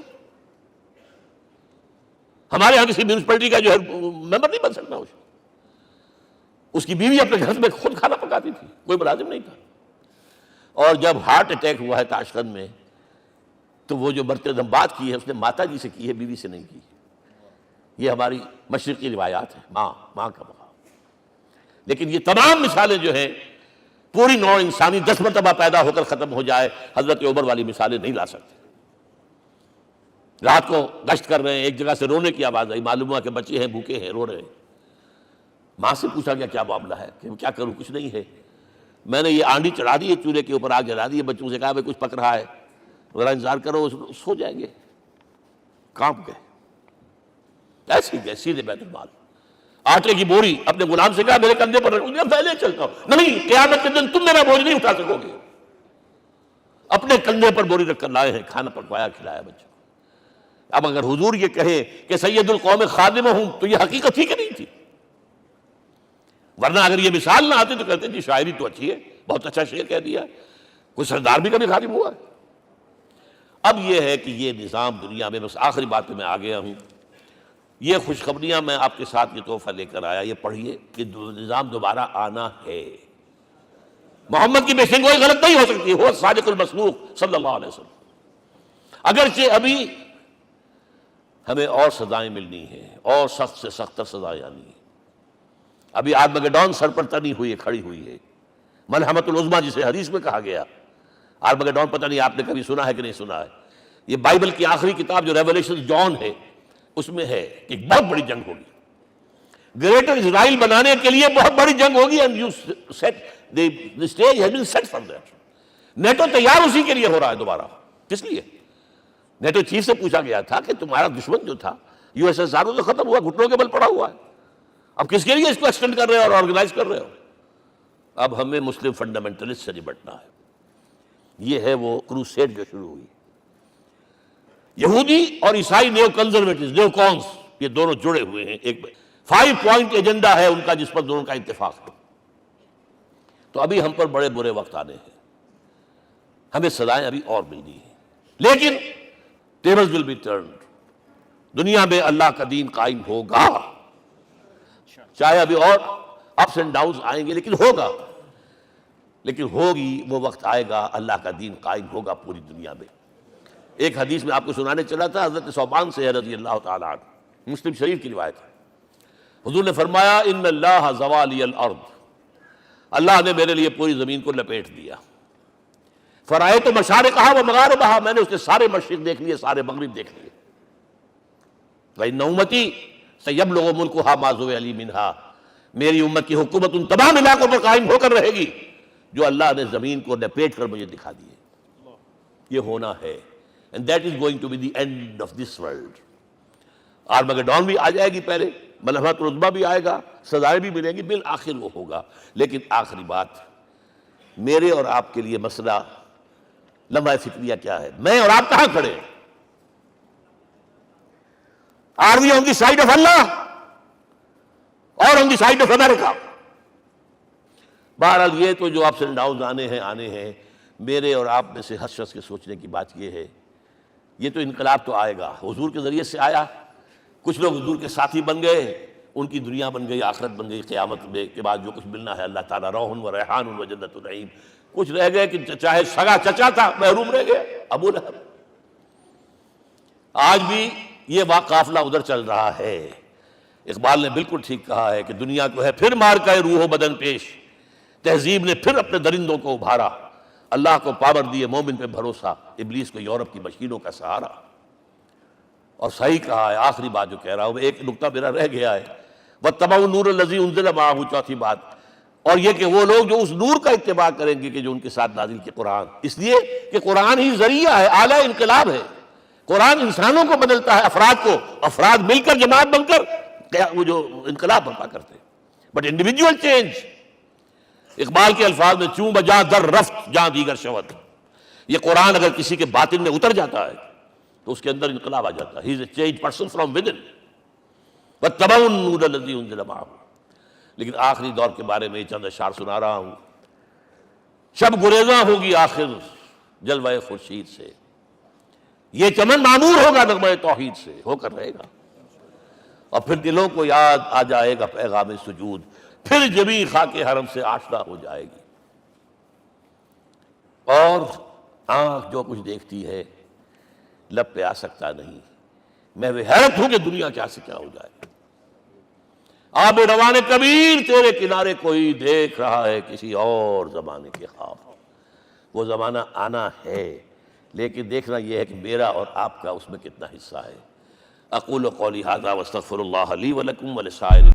ہمارے یہاں کسی میونسپلٹی کا جو ہے ممبر نہیں بن سکتا، اس کی بیوی اپنے گھر میں خود کھانا پکاتی تھی، کوئی ملازم نہیں تھا۔ اور جب ہارٹ اٹیک ہوا ہے تاشقند میں، تو وہ جو مرتے دم بات کی ہے اس نے ماتا جی سے کی ہے، بیوی سے نہیں کی۔ یہ ہماری مشرقی روایات ہیں، ماں کا مقام۔ لیکن یہ تمام مثالیں جو ہیں، پوری نوع انسانی 10 مرتبہ پیدا ہو کر ختم ہو جائے، حضرت عمر والی مثالیں نہیں لا سکتے۔ رات کو گشت کر رہے ہیں، ایک جگہ سے رونے کی آواز آئی، معلوم ہوا کہ بچے ہیں، بھوکے ہیں، رو رہے ہیں۔ ماں سے پوچھا گیا کیا معاملہ ہے، کہ کیا کروں، کچھ نہیں ہے، میں نے یہ آنڈی چڑھا دی ہے، چولہے کے اوپر آگ جلا دی ہے، بچوں سے کہا بھائی کچھ پک رہا ہے، ذرا انتظار کرو، سو جائیں گے۔ کانپ گئے، ایسے ہی گئے سیدھے بیت المال، آٹے کی بوری اپنے غلام سے کہا میرے کندھے پر رکھ، پہلے چلتا ہوں، نہیں، قیامت کے دن تم میرا بوجھ نہیں اٹھا سکو گے۔ اپنے کندھے پر بوری رکھ کر لائے ہیں، کھانا پکوایا، کھلایا بچوں کو۔ اب اگر حضور یہ کہے کہ سید القوم خادم ہوں، تو یہ حقیقت تھی کہ نہیں تھی؟ ورنہ اگر یہ مثال نہ آتی تو کہتے جی شاعری تو اچھی ہے، بہت اچھا شعر کہہ دیا، کوئی سردار بھی کبھی خادم ہوا ہے۔ اب یہ ہے کہ یہ نظام دنیا میں، بس آخری بات پہ میں آ گیا ہوں، یہ خوشخبریاں میں آپ کے ساتھ یہ تحفہ لے کر آیا، یہ پڑھیے کہ نظام دوبارہ آنا ہے۔ محمد کی پیشن گوئی غلط نہیں ہو سکتی، وہ صادق المصدوق صلی اللہ علیہ وسلم۔ اگرچہ ابھی ہمیں اور سزائیں ملنی ہیں، اور سخت سے سخت سزائیں آنی ہیں۔ ابھی آرمگیڈون سر پر تنی ہوئی ہے، کھڑی ہوئی ہے، ملحمۃ العظمیٰ جسے حدیث میں کہا گیا۔ آرمگیڈون پتہ نہیں آپ نے کبھی سنا ہے کہ نہیں سنا ہے؟ یہ بائبل کی آخری کتاب جو ریولیشن جان ہے اس میں ہے کہ ایک بہت بڑی جنگ ہوگی، گریٹر اسرائیل بنانے کے لیے بہت بڑی جنگ ہوگی، and you set the stage has been set for that. NATO تیار اسی کے لیے ہو رہا ہے دوبارہ۔ کس لیے؟ نیٹو چیف سے پوچھا گیا تھا کہ تمہارا دشمن جو تھا یو ایس ایس آر تو ختم ہوا، گھٹنوں کے بل پڑا ہوا ہے، اب کس کے لیے اس کو ایکسٹینڈ کر رہے ہو اور آرگنائز کر رہے ہو؟ اب ہمیں مسلم فنڈامنٹلسٹ سے نپٹنا ہے۔ یہ ہے وہ کروسیڈ جو شروع ہوئی۔ یہودی اور عیسائی نیو کنزرویٹوز، نیو کونس، یہ دونوں جڑے ہوئے ہیں، ایک 5 پوائنٹ ایجنڈا ہے ان کا جس پر دونوں کا اتفاق ہے۔ تو ابھی ہم پر بڑے برے وقت آنے ہیں، ہمیں سزائیں ابھی اور ملنی ہیں، لیکن ٹیبلز ول بی ٹرنڈ۔ دنیا میں اللہ کا دین قائم ہوگا، چاہے ابھی اور اپس اینڈ ڈاؤنز آئیں گے، لیکن ہوگا، لیکن ہوگی، وہ وقت آئے گا اللہ کا دین قائم ہوگا پوری دنیا میں۔ ایک حدیث میں آپ کو سنانے چلا تھا، حضرت ثوبان سے رضی اللہ تعالیٰ عنہ، مسلم شریف کی روایت ہے۔ حضور نے فرمایا ان اللہ زوالی الارض، اللہ نے میرے لیے پوری زمین کو لپیٹ دیا۔ فرائے تو مشارقہا و مغاربہا، میں نے اس کے سارے مشرق دیکھ لیے، سارے مغرب دیکھ لیے۔ وَإِنَّ أُمَّتِي سَيَبْلُغُ مُلْكُهَا مَا زُوِّيَ لِي مِنْهَا، میری امت کی حکومت ان تمام علاقوں پر قائم ہو کر رہے گی جو اللہ نے زمین کو لپیٹ کر مجھے دکھا دیے۔ یہ ہونا ہے، and that is going to be the end of this world۔ آرمگیڈون بھی آ جائے گی پہلے، ملحمۃ العظمیٰ بھی آئے گا، سزائیں بھی ملیں گی، بالآخر وہ ہوگا۔ لیکن آخری بات، میرے اور آپ کے لیے مسئلہ لمحہ فکریہ کیا ہے؟ میں اور آپ کہاں کھڑے ہیں؟ Are we on the side of Allah or on the side of America؟ بہرحال یہ تو جو اپس اینڈ ڈاؤنز آنے ہیں، میرے اور آپ میں سے ہر شخص کے سوچنے کی بات یہ ہے، یہ تو انقلاب تو آئے گا، حضور کے ذریعے سے آیا، کچھ لوگ حضور کے ساتھی بن گئے، ان کی دنیا بن گئی، آخرت بن گئی، قیامت کے بعد جو کچھ ملنا ہے اللہ تعالیٰ روح و ریحان و جنت النعیم۔ کچھ رہ گئے کہ چاہے سگا چچا تھا محروم رہ گئے، ابو لہب۔ آج بھی یہ قافلہ ادھر چل رہا ہے۔ اقبال نے بالکل ٹھیک کہا ہے کہ دنیا کو ہے پھر مار کا روح و بدن پیش، تہذیب نے پھر اپنے درندوں کو ابھارا، اللہ کو پاور دیے مومن پہ بھروسہ، ابلیس کو یورپ کی مشینوں کا سہارا۔ اور صحیح کہا ہے، آخری بات جو کہہ رہا ہوں، ایک نقطہ میرا رہ گیا ہے، وَاتَّبَعُوا النُّورَ الَّذِي أُنزِلَ مَعَهُ، چوتھی بات، اور یہ کہ وہ لوگ جو اس نور کا اتباع کریں گے کہ جو ان کے ساتھ نازل کی قرآن، اس لیے کہ قرآن ہی ذریعہ ہے، اعلیٰ انقلاب ہے۔ قرآن انسانوں کو بدلتا ہے، افراد کو، افراد مل کر جماعت بن کر وہ جو انقلاب برپا کرتے ہیں، بٹ انڈیویجول چینج۔ اقبال کے الفاظ میں چوں بجا در رفت جہاں دیگر شود، یہ قرآن اگر کسی کے باطن میں اتر جاتا ہے تو اس کے اندر انقلاب آ جاتا ہے۔ He is a change person from within, واتبعوا النور الذی انزل معہ۔ لیکن آخری دور کے بارے میں چند اشعار سنا رہا ہوں۔ شب گریزاں ہوگی آخر جلوہ خورشید سے، یہ چمن معمور ہوگا نغمہ توحید سے، ہو کر رہے گا، اور پھر دلوں کو یاد آ جائے گا پیغام سجود، پھر جبیں خاک حرم سے آشنا ہو جائے گی، اور آنکھ جو کچھ دیکھتی ہے لب پہ آ سکتا نہیں۔ میں وہ حیرت ہوں کہ دنیا کیا سے کیا ہو جائے۔ آب روان کبیر تیرے کنارے کوئی دیکھ رہا ہے کسی اور زمانے کے خواب، وہ زمانہ آنا ہے، لیکن دیکھنا یہ ہے کہ میرا اور آپ کا اس میں کتنا حصہ ہے۔ اقول قولی ھذا واستغفر اللہ لی ولکم ولسائر